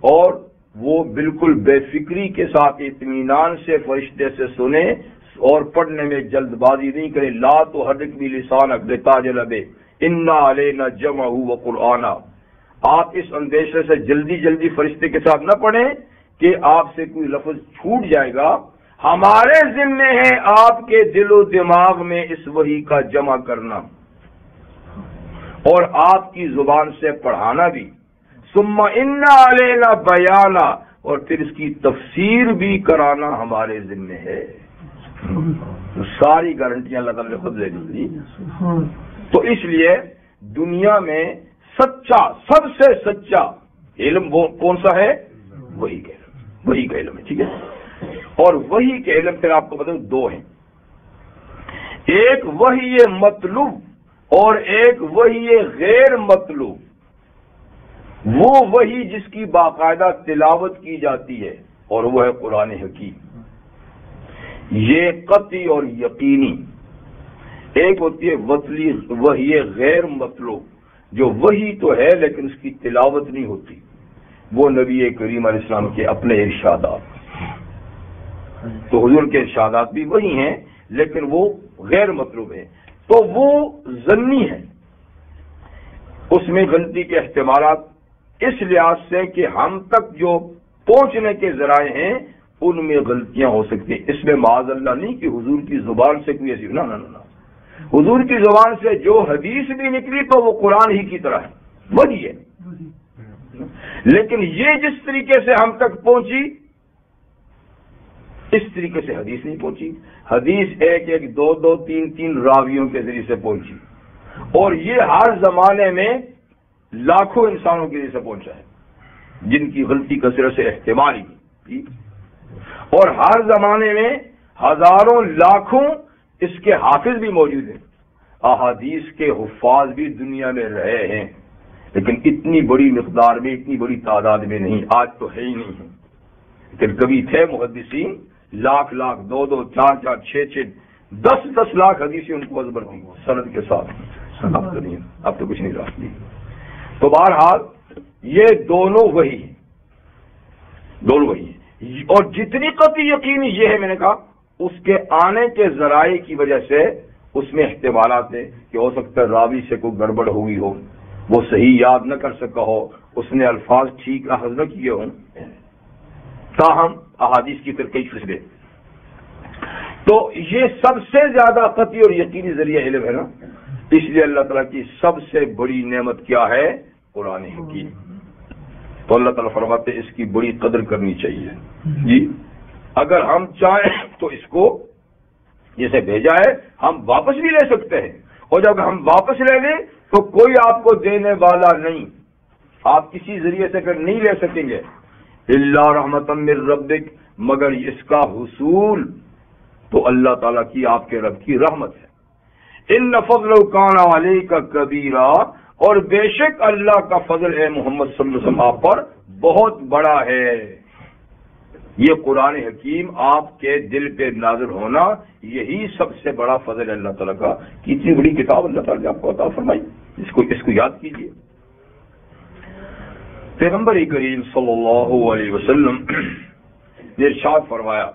اور وہ بالکل بے فکری کے ساتھ اطمینان سے فرشتے سے سنیں اور پڑھنے میں جلد بازی نہیں کریں. لا تحرک بلسانک لتعجل بہ انا علینا جمعہ وقرآنہ. آپ اس اندیشے سے جلدی جلدی فرشتے کے ساتھ نہ پڑھیں کہ آپ سے کوئی لفظ چھوٹ جائے گا. ہمارے ذمے ہے آپ کے دل و دماغ میں اس وحی کا جمع کرنا اور آپ کی زبان سے پڑھانا بھی. ثم انا علینا بیانا، اور پھر اس کی تفسیر بھی کرانا ہمارے ذمے ہے. ساری گارنٹیاں اللہ تعالیٰ نے خود لے لی. تو اس لیے دنیا میں سچا، سب سے سچا علم وہ کون سا ہے؟ وحی کا علم. وحی کا علم ہے، ٹھیک ہے. اور وحی کے علم پھر آپ کو بتاؤں دو ہیں، ایک وحی مطلوب اور ایک وحی غیر مطلوب. وہ وحی جس کی باقاعدہ تلاوت کی جاتی ہے اور وہ ہے قرآن حکیم، یہ قطعی اور یقینی. ایک ہوتی ہے وحی غیر مطلوب، جو وحی تو ہے لیکن اس کی تلاوت نہیں ہوتی. وہ نبی کریم علیہ السلام کے اپنے ارشادات تو حضور کے ارشادات بھی وہی ہیں لیکن وہ غیر مطلوب ہیں، تو وہ ظنی ہے، اس میں غلطی کے احتمالات اس لحاظ سے کہ ہم تک جو پہنچنے کے ذرائع ہیں ان میں غلطیاں ہو سکتی ہیں، اس میں معاذ اللہ نہیں کہ حضور کی زبان سے کوئی ایسی نہ حضور کی زبان سے جو حدیث بھی نکلی تو وہ قرآن ہی کی طرح ہے، وہی ہے، لیکن یہ جس طریقے سے ہم تک پہنچی اس طریقے سے حدیث نہیں پہنچی، حدیث ایک ایک دو دو تین تین راویوں کے ذریعے سے پہنچی، اور یہ ہر زمانے میں لاکھوں انسانوں کے ذریعے سے پہنچا ہے جن کی غلطی کثرت سے احتمال ہی، اور ہر زمانے میں ہزاروں لاکھوں اس کے حافظ بھی موجود ہیں، احادیث کے حفاظ بھی دنیا میں رہے ہیں، لیکن اتنی بڑی مقدار میں اتنی بڑی تعداد میں نہیں، آج تو ہے ہی نہیں ہے، لیکن کبھی تھے محدثین لاکھ لاکھ دو دو چار چار چھ چھ دس دس لاکھ حدیثیں ان کو ازبر تھی سند کے ساتھ، اب تو نہیں، اب تو کچھ نہیں رہا۔ تو بہرحال یہ دونوں وہی ہیں، دونوں وہی ہیں، اور جتنی قطعی یقینی یہ ہے میں نے کہا اس کے آنے کے ذرائع کی وجہ سے اس میں احتمالات ہیں کہ ہو سکتا ہے راوی سے کوئی گڑبڑ ہوئی ہو، وہ صحیح یاد نہ کر سکا ہو، اس نے الفاظ ٹھیک اخذ نہ کیے ہوں، تاہم احادیث کی ترکیب فسدے۔ تو یہ سب سے زیادہ قطعی اور یقینی ذریعہ علم ہے نا، اس لیے اللہ تعالیٰ کی سب سے بڑی نعمت کیا ہے؟ قرآن حکیم۔ تو اللہ تعالیٰ فرماتے اس کی بڑی قدر کرنی چاہیے جی، اگر ہم چاہیں تو اس کو جیسے بھیجا ہے ہم واپس بھی لے سکتے ہیں، اور جب ہم واپس لے لیں تو کوئی آپ کو دینے والا نہیں، آپ کسی ذریعے سے پھر نہیں لے سکیں گے، الا رحمۃ من ربک، مگر اس کا حصول تو اللہ تعالیٰ کی آپ کے رب کی رحمت ہے۔ ان فضل کان علیک کبیرا، اور بے شک اللہ کا فضل ہے محمد صلی اللہ علیہ وسلم آپ پر بہت بڑا ہے۔ یہ قرآن حکیم آپ کے دل پہ نازل ہونا یہی سب سے بڑا فضل ہے اللہ تعالیٰ کا، کہ اتنی بڑی کتاب اللہ تعالیٰ نے آپ کو عطا فرمائی، اس کو یاد کیجیے۔ پیغمبر کریم صلی اللہ علیہ وسلم نے ارشاد فرمایا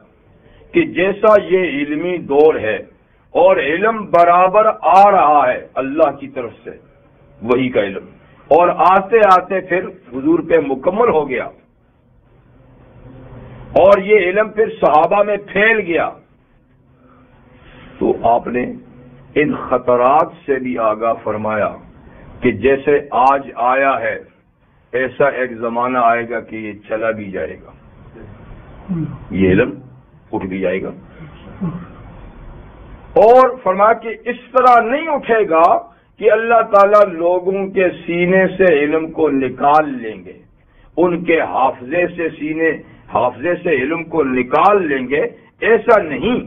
کہ جیسا یہ علمی دور ہے اور علم برابر آ رہا ہے اللہ کی طرف سے، وہی کا علم، اور آتے آتے پھر حضور پہ مکمل ہو گیا، اور یہ علم پھر صحابہ میں پھیل گیا، تو آپ نے ان خطرات سے بھی آگاہ فرمایا کہ جیسے آج آیا ہے ایسا ایک زمانہ آئے گا کہ یہ چلا بھی جائے گا، یہ علم اٹھ بھی جائے گا، اور فرمایا کہ اس طرح نہیں اٹھے گا کہ اللہ تعالیٰ لوگوں کے سینے سے علم کو نکال لیں گے، ان کے حافظے سے علم کو نکال لیں گے، ایسا نہیں،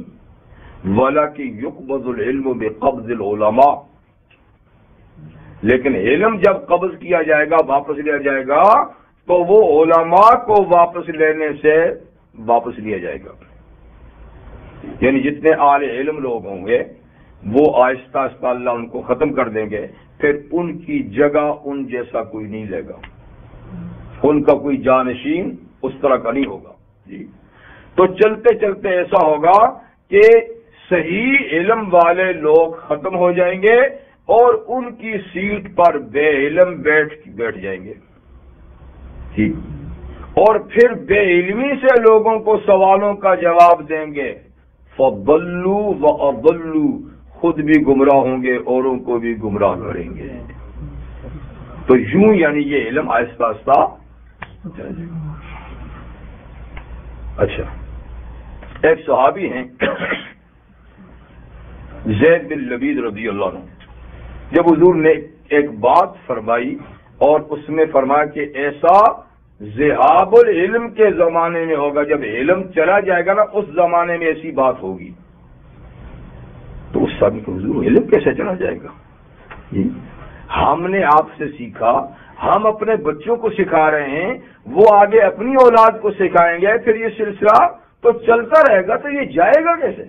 وَلَكِنْ يُقْبَضُ الْعِلْمُ بِقَبْضِ الْعُلَمَاءِ، لیکن علم جب قبض کیا جائے گا، واپس لیا جائے گا، تو وہ علماء کو واپس لینے سے واپس لیا جائے گا، یعنی جتنے اہل علم لوگ ہوں گے وہ آہستہ آہستہ اللہ ان کو ختم کر دیں گے، پھر ان کی جگہ ان جیسا کوئی نہیں لے گا، ان کا کوئی جانشین اس طرح کا نہیں ہوگا جی۔ تو چلتے چلتے ایسا ہوگا کہ صحیح علم والے لوگ ختم ہو جائیں گے اور ان کی سیٹ پر بے علم بیٹھ جائیں گے جی، اور پھر بے علمی سے لوگوں کو سوالوں کا جواب دیں گے، فَضَلُّوا وَأَضَلُّوا، خود بھی گمراہ ہوں گے اوروں کو بھی گمراہ کریں گے۔ تو یوں یعنی یہ علم آہستہ آہستہ چل جائے گا۔ اچھا، ایک صحابی ہیں زید بن لبید رضی اللہ عنہ، جب حضور نے ایک بات فرمائی اور اس میں فرمایا کہ ایسا ذہاب العلم کے زمانے میں ہوگا، جب علم چلا جائے گا نا اس زمانے میں ایسی بات ہوگی، تو اس سب کو حضور علم کیسے چلا جائے گا؟ ہم نے آپ سے سیکھا، ہم اپنے بچوں کو سکھا رہے ہیں، وہ آگے اپنی اولاد کو سکھائیں گے، پھر یہ سلسلہ تو چلتا رہے گا، تو یہ جائے گا کیسے؟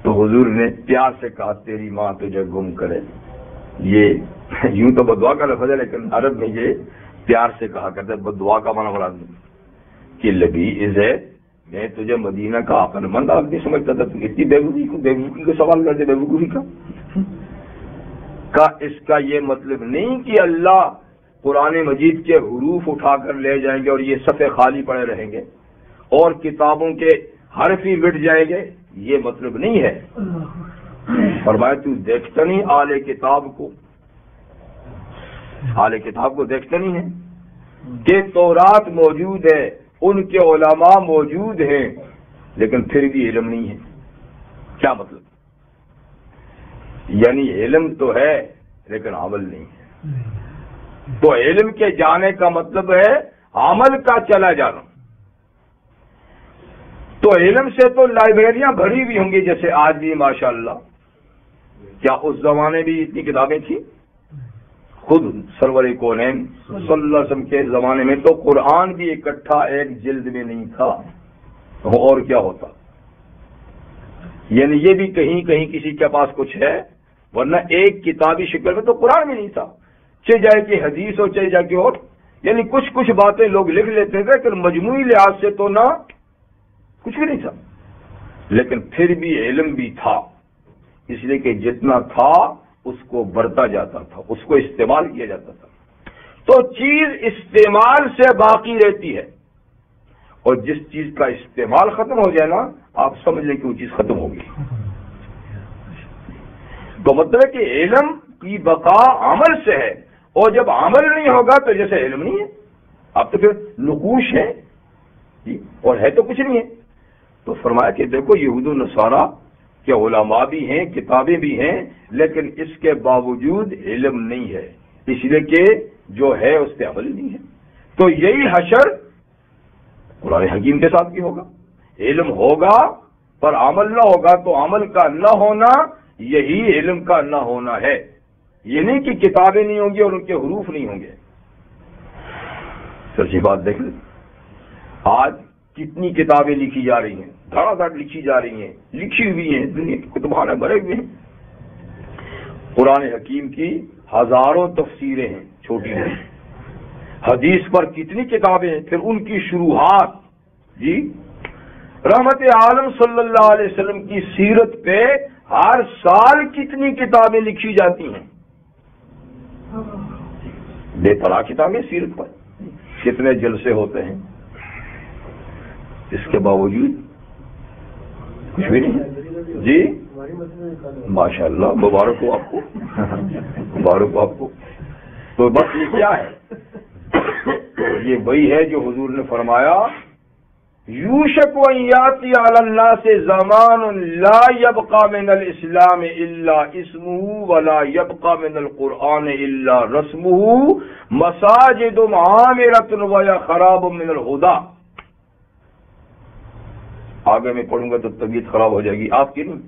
تو حضور نے پیار سے کہا تیری ماں تجھے گم کرے، یہ یوں تو بدعا کا لفظ ہے لیکن عرب میں یہ پیار سے کہا کرتے، بدعا کا معنی مراد نہیں کہ لبی زید میں تجھے مدینہ کا عقل مند آدمی سمجھتا تھا، تم اتنی بیوقوفی کو سوال کرتے، بیوقوفی کا اس کا یہ مطلب نہیں کہ اللہ قرآن مجید کے حروف اٹھا کر لے جائیں گے اور یہ صفحے خالی پڑے رہیں گے اور کتابوں کے حرف ہی مٹ جائیں گے، یہ مطلب نہیں ہے۔ فرمایا تو دیکھتا نہیں اہل کتاب کو، اہل کتاب کو دیکھتا نہیں ہے کہ تورات موجود ہے، ان کے علماء موجود ہیں، لیکن پھر بھی علم نہیں ہے۔ کیا مطلب؟ یعنی علم تو ہے لیکن عمل نہیں ہے۔ تو علم کے جانے کا مطلب ہے عمل کا چلا جانا۔ تو علم سے تو لائبریریاں بھری ہوئی ہوں گی جیسے آج بھی ماشاءاللہ، کیا اس زمانے بھی اتنی کتابیں تھیں؟ خود سرور کونین صلی اللہ علیہ وسلم کے زمانے میں تو قرآن بھی اکٹھا ایک جلد میں نہیں تھا، اور کیا ہوتا؟ یعنی یہ بھی کہیں کہیں کسی کے پاس کچھ ہے، ورنہ ایک کتابی شکل میں تو قرآن بھی نہیں تھا، چاہے جائے کہ حدیث ہو چاہے جا کے اور، یعنی کچھ کچھ باتیں لوگ لکھ لیتے تھے کہ مجموعی لحاظ سے تو نہ کچھ بھی نہیں تھا، لیکن پھر بھی علم بھی تھا، اس لیے کہ جتنا تھا اس کو برتا جاتا تھا، اس کو استعمال کیا جاتا تھا۔ تو چیز استعمال سے باقی رہتی ہے، اور جس چیز کا استعمال ختم ہو جائے نا، آپ سمجھ لیں کہ وہ چیز ختم ہوگی۔ تو مطلب ہے کہ علم کی بقا عمل سے ہے، اور جب عمل نہیں ہوگا تو جیسے علم نہیں ہے، اب تو پھر نقوش ہے اور ہے تو کچھ نہیں ہے۔ تو فرمایا کہ دیکھو یہود و نصارہ کہ علماء بھی ہیں، کتابیں بھی ہیں، لیکن اس کے باوجود علم نہیں ہے، اس لیے کہ جو ہے اس پہ عمل نہیں ہے۔ تو یہی حشر قرآن حکیم کے ساتھ بھی ہوگا، علم ہوگا پر عمل نہ ہوگا، تو عمل کا نہ ہونا یہی علم کا نہ ہونا ہے، یہ نہیں کہ کتابیں نہیں ہوں گی اور ان کے حروف نہیں ہوں گے۔ سچی بات دیکھ لیں، آج کتنی کتابیں لکھی جا رہی ہیں، دھڑا دھڑ لکھی جا رہی ہیں، لکھی ہوئی ہیں، دنیا کے کتبخانے بھرے ہوئے ہیں۔ قرآن حکیم کی ہزاروں تفسیریں ہیں چھوٹی ہیں، حدیث پر کتنی کتابیں ہیں، پھر ان کی شروحات، جی رحمت عالم صلی اللہ علیہ وسلم کی سیرت پہ ہر سال کتنی کتابیں لکھی جاتی ہیں، بے طرح کتابیں سیرت پر، کتنے جلسے ہوتے ہیں، اس کے باوجود کچھ بھی نہیں۔ جی ماشاءاللہ، مبارک ہو آپ کو، مبارک ہو آپ کو۔ تو بس یہ کیا ہے؟ یہ وہی ہے جو حضور نے فرمایا یوشک و یاتی علی الناس زمان لا یبقى من الاسلام الا اسمه ولا یبقى من القرآن الا رسمه مساجد عامرة ویا خراب من الہدی۔ آگے میں پڑھوں گا تو طبیعت خراب ہو جائے گی، آپ کی نہیں،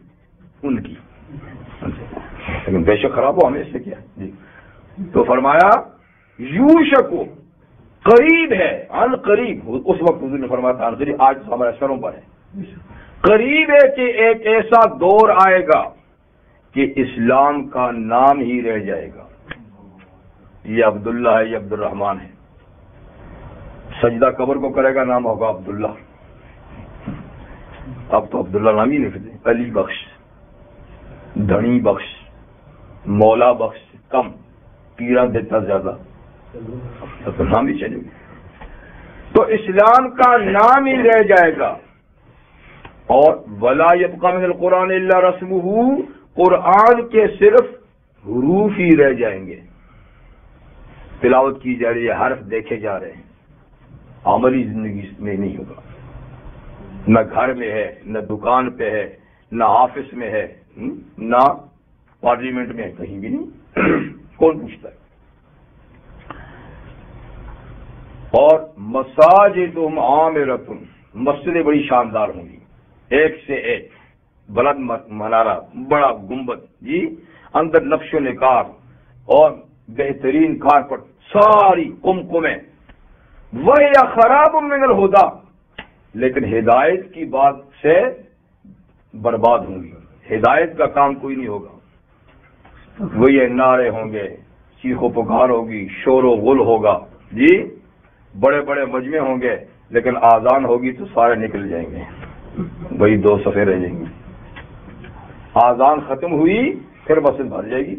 ان کی، لیکن بے شک خراب ہو، ہمیں اس سے کیا جی۔ تو فرمایا یوشکو قریب ہے، ان قریب، اس وقت حضور نے فرمایا تھا ان قریب، آج ہمارے سروں پر ہے، قریب ہے کہ ایک ایسا دور آئے گا کہ اسلام کا نام ہی رہ جائے گا، یہ عبداللہ ہے، یہ عبد الرحمن ہے، سجدہ قبر کو کرے گا نام ہوگا عبداللہ، اب تو عبداللہ نام ہی لکھتے، علی بخش، دھنی بخش، مولا بخش کم، پیرا دیتا زیادہ، تو نام ہی چلے گا، تو اسلام کا نام ہی رہ جائے گا، اور ولا یبقى من القرآن الا رسمه، قرآن کے صرف حروف ہی رہ جائیں گے، تلاوت کی جا رہی ہے، حرف دیکھے جا رہے ہیں، عملی زندگی میں نہیں ہوگا، نہ گھر میں ہے، نہ دکان پہ ہے، نہ آفس میں ہے، نہ پارلیمنٹ میں ہے، کہیں بھی نہیں، کون پوچھتا ہے۔ اور مساجد عامرۃ، مسجدیں بڑی شاندار ہوں گی، ایک سے ایک بلند منارہ، بڑا گنبد، جی اندر نقش و نگار اور بہترین کارپٹ، ساری کمکمیں، وَهِيَ خَرَابٌ مِّنَ الْهُدَىٰ، لیکن ہدایت کی بات سے برباد ہوں گی، ہدایت کا کام کوئی نہیں ہوگا، وہی نعرے ہوں گے، چیخ و پکار ہوگی، شور و غل ہوگا، جی بڑے بڑے مجمع ہوں گے، لیکن آزان ہوگی تو سارے نکل جائیں گے، وہی 2 صفحے رہ جائیں گے۔ آزان ختم ہوئی پھر مسجد بھر جائے گی،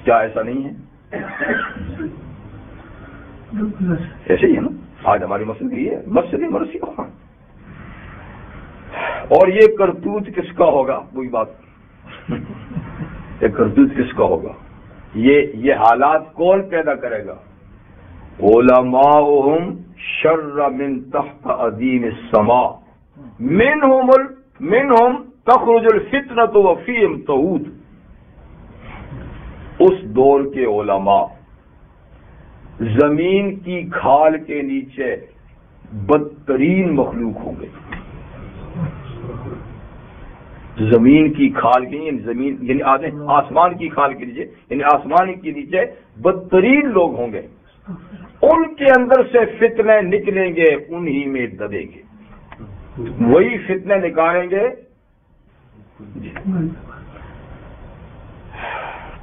کیا ایسا نہیں ہے؟ ایسے ہی ہے نا، آج ہماری مسجد یہ ہے، مسجد مرسی ہو، اور یہ کرتوت کس کا ہوگا؟ وہی بات، یہ کرتوت کس کا ہوگا؟ یہ حالات کون پیدا کرے گا؟ علماؤہم شر من تحت عظیم السماء منہم تخرج الفتنۃ وفیہم تعود۔ اس دور کے علماء زمین کی کھال کے نیچے بدترین مخلوق ہوں گے۔ زمین کی کھال کے زمین یعنی آسمان کی کھال کے نیچے، یعنی آسمان کے نیچے بدترین لوگ ہوں گے، ان کے اندر سے فتنے نکلیں گے، انہی میں دبیں گے، وہی فتنے نکالیں گے۔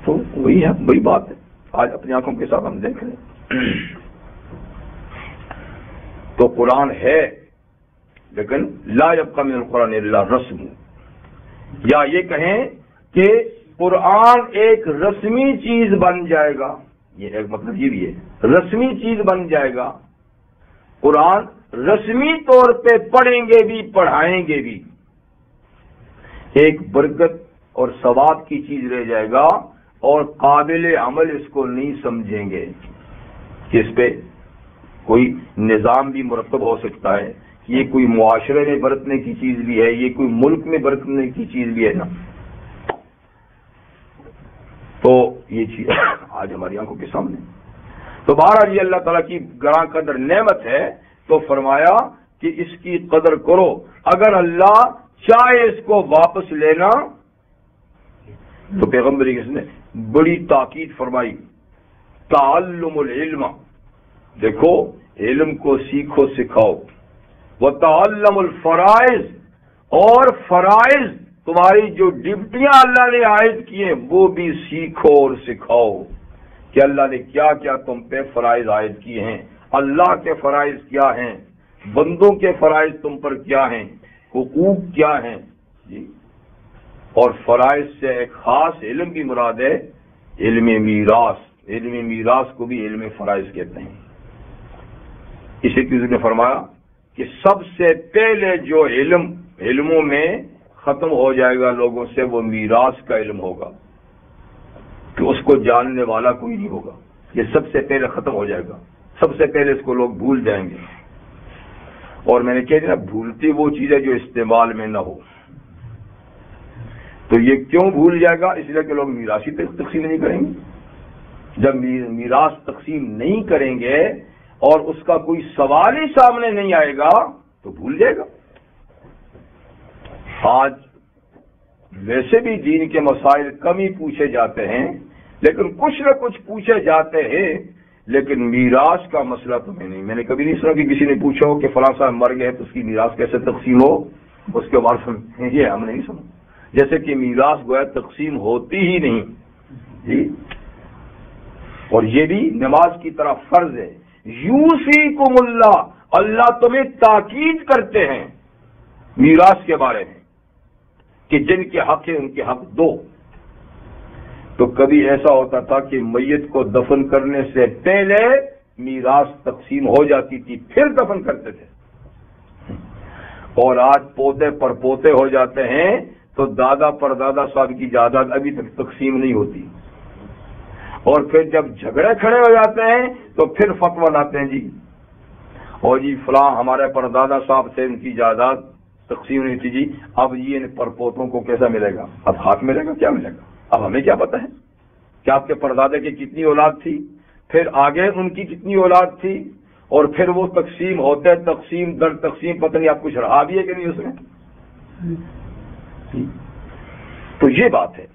تو وہی بات ہے آج اپنی آنکھوں کے ساتھ ہم دیکھ رہے ہیں۔ تو قرآن ہے لیکن لا یبقى من القرآن الا رسم، یا یہ کہیں کہ قرآن ایک رسمی چیز بن جائے گا، یہ ایک مطلب یہ بھی ہے، رسمی چیز بن جائے گا، قرآن رسمی طور پہ پڑھیں گے بھی پڑھائیں گے بھی، ایک برکت اور ثواب کی چیز رہ جائے گا، اور قابل عمل اس کو نہیں سمجھیں گے کہ اس پہ کوئی نظام بھی مرتب ہو سکتا ہے، یہ کوئی معاشرے میں برتنے کی چیز بھی ہے، یہ کوئی ملک میں برتنے کی چیز بھی ہے نا۔ تو یہ چیز آج ہماری آنکھوں کے سامنے۔ تو بہرحال یہ اللہ تعالیٰ کی گراں قدر نعمت ہے، تو فرمایا کہ اس کی قدر کرو، اگر اللہ چاہے اس کو واپس لینا تو پیغمبر نے بڑی تاکید فرمائی، تعلم العلم، دیکھو علم کو سیکھو سکھاؤ، وتعلم الفرائض، اور فرائض تمہاری جو ڈیوٹیاں اللہ نے عائد کی ہیں وہ بھی سیکھو اور سکھاؤ کہ اللہ نے کیا کیا تم پہ فرائض عائد کیے ہیں، اللہ کے فرائض کیا ہیں، بندوں کے فرائض تم پر کیا ہیں، حقوق کیا ہیں جی۔ اور فرائض سے ایک خاص علم بھی مراد ہے، علم میراث، علم میراث کو بھی علم فرائض کہتے ہیں۔ اسی لیے نے فرمایا کہ سب سے پہلے جو علموں میں ختم ہو جائے گا لوگوں سے وہ میراث کا علم ہوگا، کہ اس کو جاننے والا کوئی نہیں ہوگا، یہ سب سے پہلے ختم ہو جائے گا، سب سے پہلے اس کو لوگ بھول جائیں گے۔ اور میں نے کہہ دیا بھولتی وہ چیز ہے جو استعمال میں نہ ہو، تو یہ کیوں بھول جائے گا؟ اس لیے کہ لوگ میراثی تقسیم نہیں کریں گے۔ جب میراث تقسیم نہیں کریں گے اور اس کا کوئی سوال ہی سامنے نہیں آئے گا تو بھول جائے گا۔ آج ویسے بھی دین کے مسائل کم ہی پوچھے جاتے ہیں، لیکن کچھ نہ کچھ پوچھے جاتے ہیں، لیکن میراث کا مسئلہ تو میں نے کبھی نہیں سنا کہ کسی نے پوچھا ہو کہ فلاں صاحب مر گئے تو اس کی میراث کیسے تقسیم ہو، اس کے بعد یہ ہم نہیں سنا، جیسے کہ میراث گویا تقسیم ہوتی ہی نہیں جی۔ اور یہ بھی نماز کی طرح فرض ہے، یوصیکم اللہ، اللہ تمہیں تاکید کرتے ہیں میراث کے بارے میں کہ جن کے حق ہیں ان کے حق دو۔ تو کبھی ایسا ہوتا تھا کہ میت کو دفن کرنے سے پہلے میراث تقسیم ہو جاتی تھی، پھر دفن کرتے تھے، اور آج پوتے پر پوتے ہو جاتے ہیں تو دادا پر دادا صاحب کی جائیداد ابھی تک تقسیم نہیں ہوتی، اور پھر جب جھگڑے کھڑے ہو جاتے ہیں تو پھر فتویٰ لاتے ہیں جی، اور جی فلاں ہمارے پر دادا صاحب سے ان کی جائیداد تقسیم نہیں تھی جی، اب یہ ان پر پوتوں کو کیسا ملے گا، اب حق ملے گا، کیا ملے گا؟ اب ہمیں کیا پتہ ہے کہ آپ کے پردادے کی کتنی اولاد تھی، پھر آگے ان کی کتنی اولاد تھی، اور پھر وہ تقسیم ہوتے تقسیم در تقسیم، پتہ نہیں آپ کچھ رہا بھی ہے کہ نہیں اس میں۔ تو یہ بات ہے۔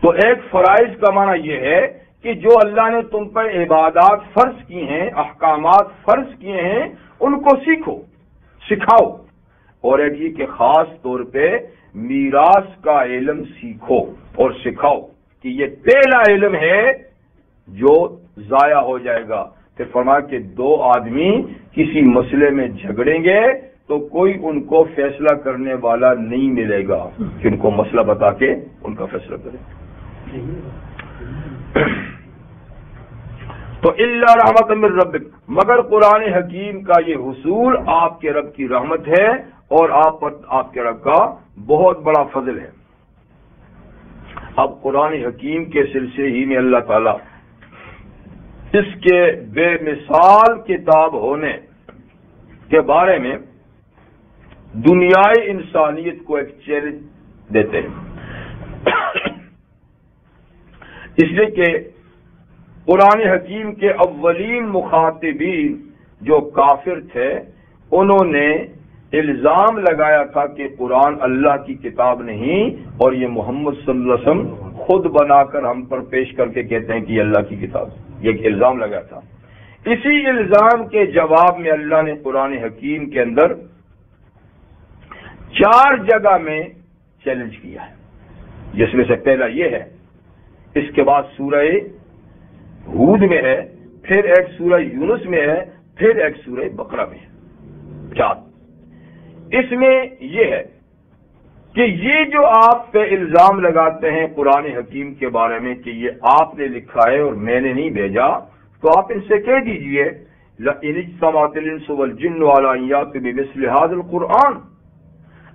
تو ایک فرائض کا معنی یہ ہے کہ جو اللہ نے تم پر عبادات فرض کی ہیں، احکامات فرض کیے ہیں، ان کو سیکھو سکھاؤ، اور ایک یہ کہ خاص طور پہ میراث کا علم سیکھو اور سکھاؤ کہ یہ پہلا علم ہے جو ضائع ہو جائے گا، پھر فرمایا کہ دو آدمی کسی مسئلے میں جھگڑیں گے تو کوئی ان کو فیصلہ کرنے والا نہیں ملے گا کہ ان کو مسئلہ بتا کے ان کا فیصلہ کرے. تو الا رحمت من ربک، مگر قرآن حکیم کا یہ حصول آپ کے رب کی رحمت ہے اور آپ پر آپ کے رب کا بہت بڑا فضل ہے. اب قرآن حکیم کے سلسلے ہی میں اللہ تعالی اس کے بے مثال کتاب ہونے کے بارے میں دنیائے انسانیت کو ایک چیلنج دیتے ہیں. اس لیے کہ قرآن حکیم کے اولین مخاطبین جو کافر تھے انہوں نے الزام لگایا تھا کہ قرآن اللہ کی کتاب نہیں اور یہ محمد صلی اللہ علیہ وسلم خود بنا کر ہم پر پیش کر کے کہتے ہیں کہ یہ اللہ کی کتاب. یہ ایک الزام لگا تھا. اسی الزام کے جواب میں اللہ نے قرآن حکیم کے اندر 4 جگہ میں چیلنج کیا ہے، جس میں سے پہلا یہ ہے، اس کے بعد سورہ ہود میں ہے، پھر ایک سورہ یونس میں ہے، پھر ایک سورہ بقرہ میں ہے. 4 اس میں یہ ہے کہ یہ جو آپ پہ الزام لگاتے ہیں قرآن حکیم کے بارے میں کہ یہ آپ نے لکھا ہے اور میں نے نہیں بھیجا، تو آپ ان سے کہہ دیجئے لَإِنِ اجْتَمَعَتِ الْإِنسُ وَالْجِنُّ عَلَىٰ أَن يَأْتُوا بِمِثْلِ هَٰذَا الْقُرْآنِ،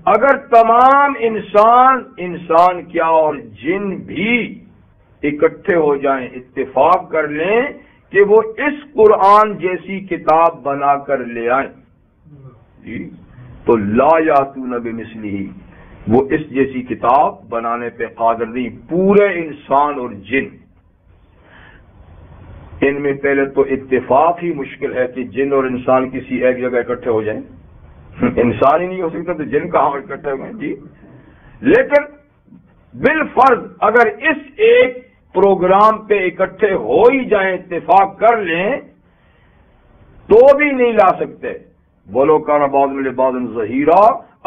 اگر تمام انسان کیا اور جن بھی اکٹھے ہو جائیں، اتفاق کر لیں کہ وہ اس قرآن جیسی کتاب بنا کر لے آئیں، تو لا یاتون بمثلہ، وہ اس جیسی کتاب بنانے پہ قادر نہیں. پورے انسان اور جن، ان میں پہلے تو اتفاق ہی مشکل ہے کہ جن اور انسان کسی ایک جگہ اکٹھے ہو جائیں. انسان ہی نہیں ہو سکتا تو جن کہاں اکٹھے ہوئے جی. لیکن بالفرض اگر اس ایک پروگرام پہ اکٹھے ہو ہی جائیں، اتفاق کر لیں، تو بھی نہیں لا سکتے. بولو کان بعض لبعض ظہیرا،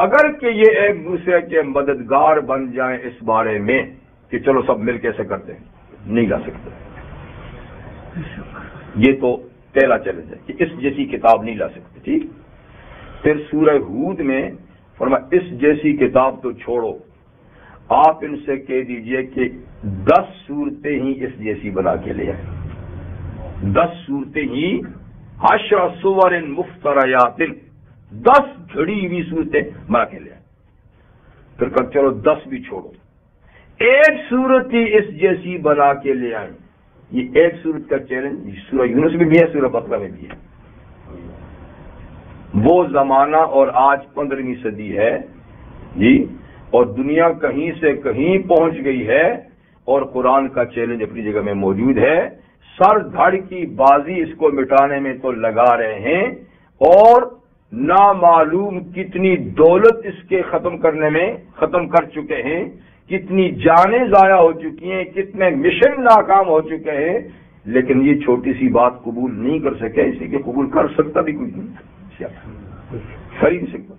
اگر کہ یہ ایک دوسرے کے مددگار بن جائیں اس بارے میں کہ چلو سب مل کے ایسے کرتے ہیں، نہیں لا سکتے. یہ تو پہلا چیلنج ہے کہ اس جیسی کتاب نہیں لا سکتے. ٹھیک. پھر سورہ ہود میں فرمایا اس جیسی کتاب تو چھوڑو، آپ ان سے کہہ دیجئے کہ 10 صورتیں ہی اس جیسی بنا کے لے آئیں. 10 صورتیں ہی، 10 سور مفتریات، 10 گھڑی ہوئی صورتیں بنا کے لے آئیں. پھر کہ چلو 10 بھی چھوڑو، ایک صورت ہی اس جیسی بنا کے لے آئیں. یہ ایک صورت کا چیلنج سورہ یونس میں بھی ہے، سورہ بقرہ میں بھی ہے. وہ زمانہ اور آج 15ویں صدی ہے جی، اور دنیا کہیں سے کہیں پہنچ گئی ہے اور قرآن کا چیلنج اپنی جگہ میں موجود ہے. سر دھڑ کی بازی اس کو مٹانے میں تو لگا رہے ہیں اور نامعلوم کتنی دولت اس کے ختم کرنے میں ختم کر چکے ہیں، کتنی جانیں ضائع ہو چکی ہیں، کتنے مشن ناکام ہو چکے ہیں، لیکن یہ چھوٹی سی بات قبول نہیں کر سکے. اسی کے قبول کر سکتا بھی کوئی نہیں خرید سکتا.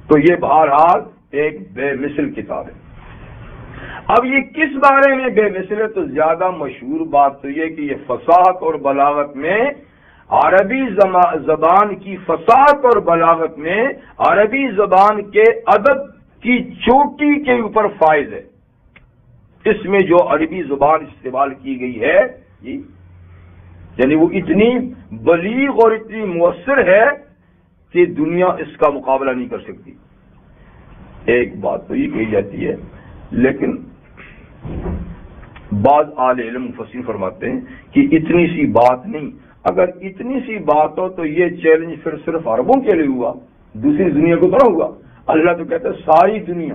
تو یہ بہرحال ایک بے مثل کتاب ہے. اب یہ کس بارے میں بے مثل ہے؟ تو زیادہ مشہور بات تو یہ کہ یہ فصاحت اور بلاغت میں، عربی زبان کی فصاحت اور بلاغت میں، عربی زبان کے ادب کی چوٹی کے اوپر فائز ہے. اس میں جو عربی زبان استعمال کی گئی ہے یعنی وہ اتنی بلیغ اور اتنی مؤثر ہے کہ دنیا اس کا مقابلہ نہیں کر سکتی. ایک بات تو یہ کہی جاتی ہے، لیکن بعض اہل علم مفسرین فرماتے ہیں کہ اتنی سی بات نہیں. اگر اتنی سی بات ہو تو یہ چیلنج پھر صرف عربوں کے لیے ہوا، دوسری دنیا کو تھوڑا ہوا. اللہ تو کہتا ہے ساری دنیا.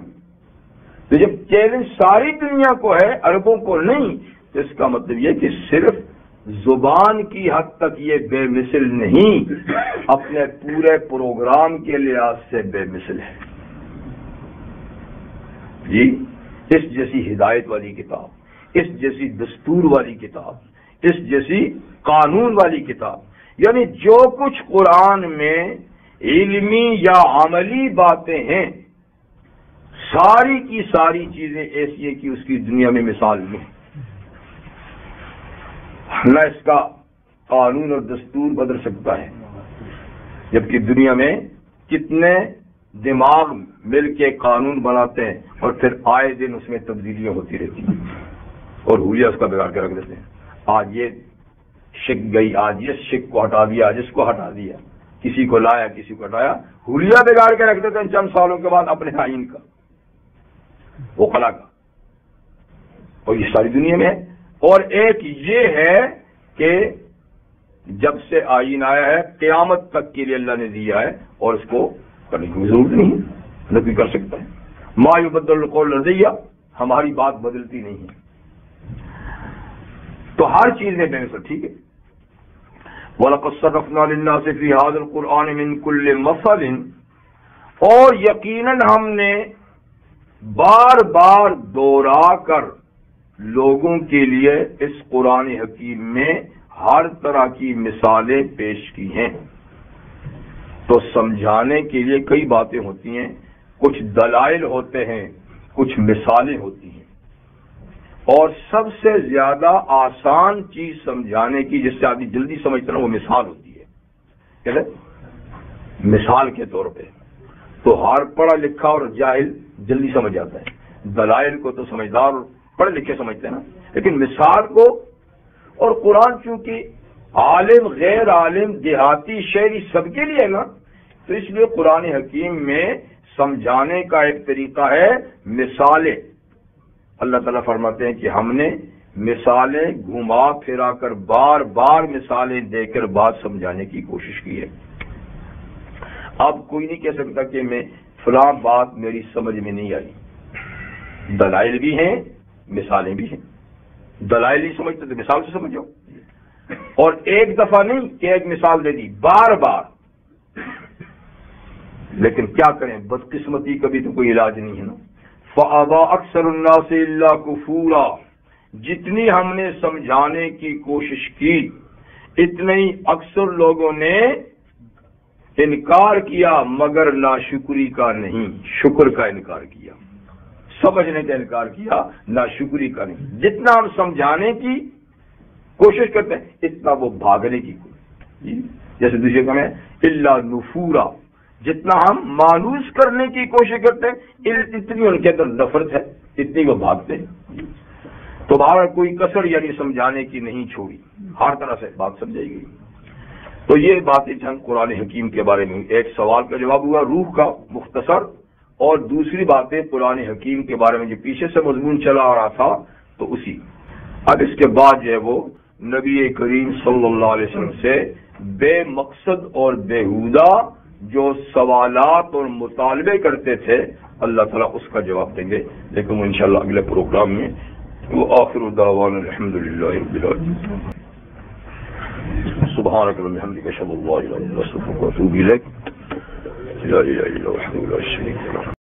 تو جب چیلنج ساری دنیا کو ہے، عربوں کو نہیں، تو اس کا مطلب یہ کہ صرف زبان کی حد تک یہ بے مثل نہیں، اپنے پورے پروگرام کے لحاظ سے بے مثل ہے جی. اس جیسی ہدایت والی کتاب، اس جیسی دستور والی کتاب، اس جیسی قانون والی کتاب، یعنی جو کچھ قرآن میں علمی یا عملی باتیں ہیں، ساری کی ساری چیزیں ایسی ہیں کہ اس کی دنیا میں مثال نہیں. نہ اس کا قانون اور دستور بدل سکتا ہے، جبکہ دنیا میں کتنے دماغ مل کے قانون بناتے ہیں اور پھر آئے دن اس میں تبدیلیاں ہوتی رہتی ہیں اور حلیہ اس کا بگاڑ کے رکھ دیتے ہیں. آج یہ شک گئی، آج یہ شک کو ہٹا دیا، آج اس کو ہٹا دیا، کسی کو لایا کسی کو ہٹایا، حلیہ بگاڑ کے رکھ دیتے ہیں چند سالوں کے بعد اپنے آئین کا، وہ خلا کا. اور یہ ساری دنیا میں ہے. اور ایک یہ ہے کہ جب سے آئین آیا ہے قیامت تک کے لیے اللہ نے دیا ہے اور اس کو کرنے کی ضرورت نہیں ہے، نہ کوئی کر سکتا ہے. ما یبدل القول لدیّ، ہماری بات بدلتی نہیں ہے. تو ہر چیز میں بے مثل، ٹھیک ہے. وَلَقَدْ صَرَّفْنَا لِلنَّاسِ فِي هَذَا الْقُرْآنِ مِنْ كُلِّ مَثَلٍ، اور یقیناً ہم نے بار بار دوہرا کر لوگوں کے لیے اس قرآن حکیم میں ہر طرح کی مثالیں پیش کی ہیں. تو سمجھانے کے لیے کئی باتیں ہوتی ہیں، کچھ دلائل ہوتے ہیں، کچھ مثالیں ہوتی ہیں. اور سب سے زیادہ آسان چیز سمجھانے کی جس سے آدمی جلدی سمجھتا ہے وہ مثال ہوتی ہے. کہتے ہیں مثال کے طور پہ تو ہر پڑھا لکھا اور جاہل جلدی سمجھ جاتا ہے. دلائل کو تو سمجھدار اور پڑھے لکھے سمجھتے ہیں نا، لیکن مثال کو، اور قرآن چونکہ عالم غیر عالم دیہاتی شہری سب کے لیے ہے نا، تو اس لیے قرآن حکیم میں سمجھانے کا ایک طریقہ ہے مثالیں. اللہ تعالیٰ فرماتے ہیں کہ ہم نے مثالیں گھما پھرا کر بار بار مثالیں دے کر بات سمجھانے کی کوشش کی ہے. اب کوئی نہیں کہہ سکتا کہ میں فلاں بات میری سمجھ میں نہیں آئی. دلائل بھی ہیں، مثالیں بھی ہیں. دلائل نہیں سمجھتے تو مثال سے سمجھو. اور ایک دفعہ نہیں کہ ایک مثال دے دی، بار بار. لیکن کیا کریں، بدقسمتی کا بھی تو کوئی علاج نہیں ہے نا. فَأَبَى أَكْثَرُ النَّاسِ إِلَّا كُفُورًا، جتنی ہم نے سمجھانے کی کوشش کی اتنے ہی اکثر لوگوں نے انکار کیا، مگر ناشکری کا نہیں، شکر کا انکار کیا. سمجھنے کا انکار کیا، ناشکری کا نہیں. جتنا ہم سمجھانے کی کوشش کرتے ہیں اتنا وہ بھاگنے کی کوشش. جیسے دوسرے کا میں الا نفورا، جتنا ہم مانوس کرنے کی کوشش کرتے ہیں اتنی ان کے اندر نفرت ہے، اتنی وہ بھاگتے ہیں. تو باہر کوئی کسر یعنی سمجھانے کی نہیں چھوڑی، ہر طرح سے بات سمجھائی گئی. تو یہ باتیں چند قرآن حکیم کے بارے میں. ایک سوال کا جواب ہوا روح کا مختصر، اور دوسری باتیں قرآن حکیم کے بارے میں جو پیچھے سے مضمون چلا آ رہا تھا تو اسی. اب اس کے بعد جو ہے وہ نبی کریم صلی اللہ علیہ وسلم سے بے مقصد اور بیہودہ جو سوالات اور مطالبے کرتے تھے اللہ تعالیٰ اس کا جواب دیں گے. لیکن وہ انشاءاللہ اگلے پروگرام میں. وآخر دعوانا الحمدللہ رب العالمین. سبحانک اللہم وبحمدک اشہد ان لا الہ الا انت استغفرک واتوب الیک. لا الہ الا اللہ وحدہ لا شریک له.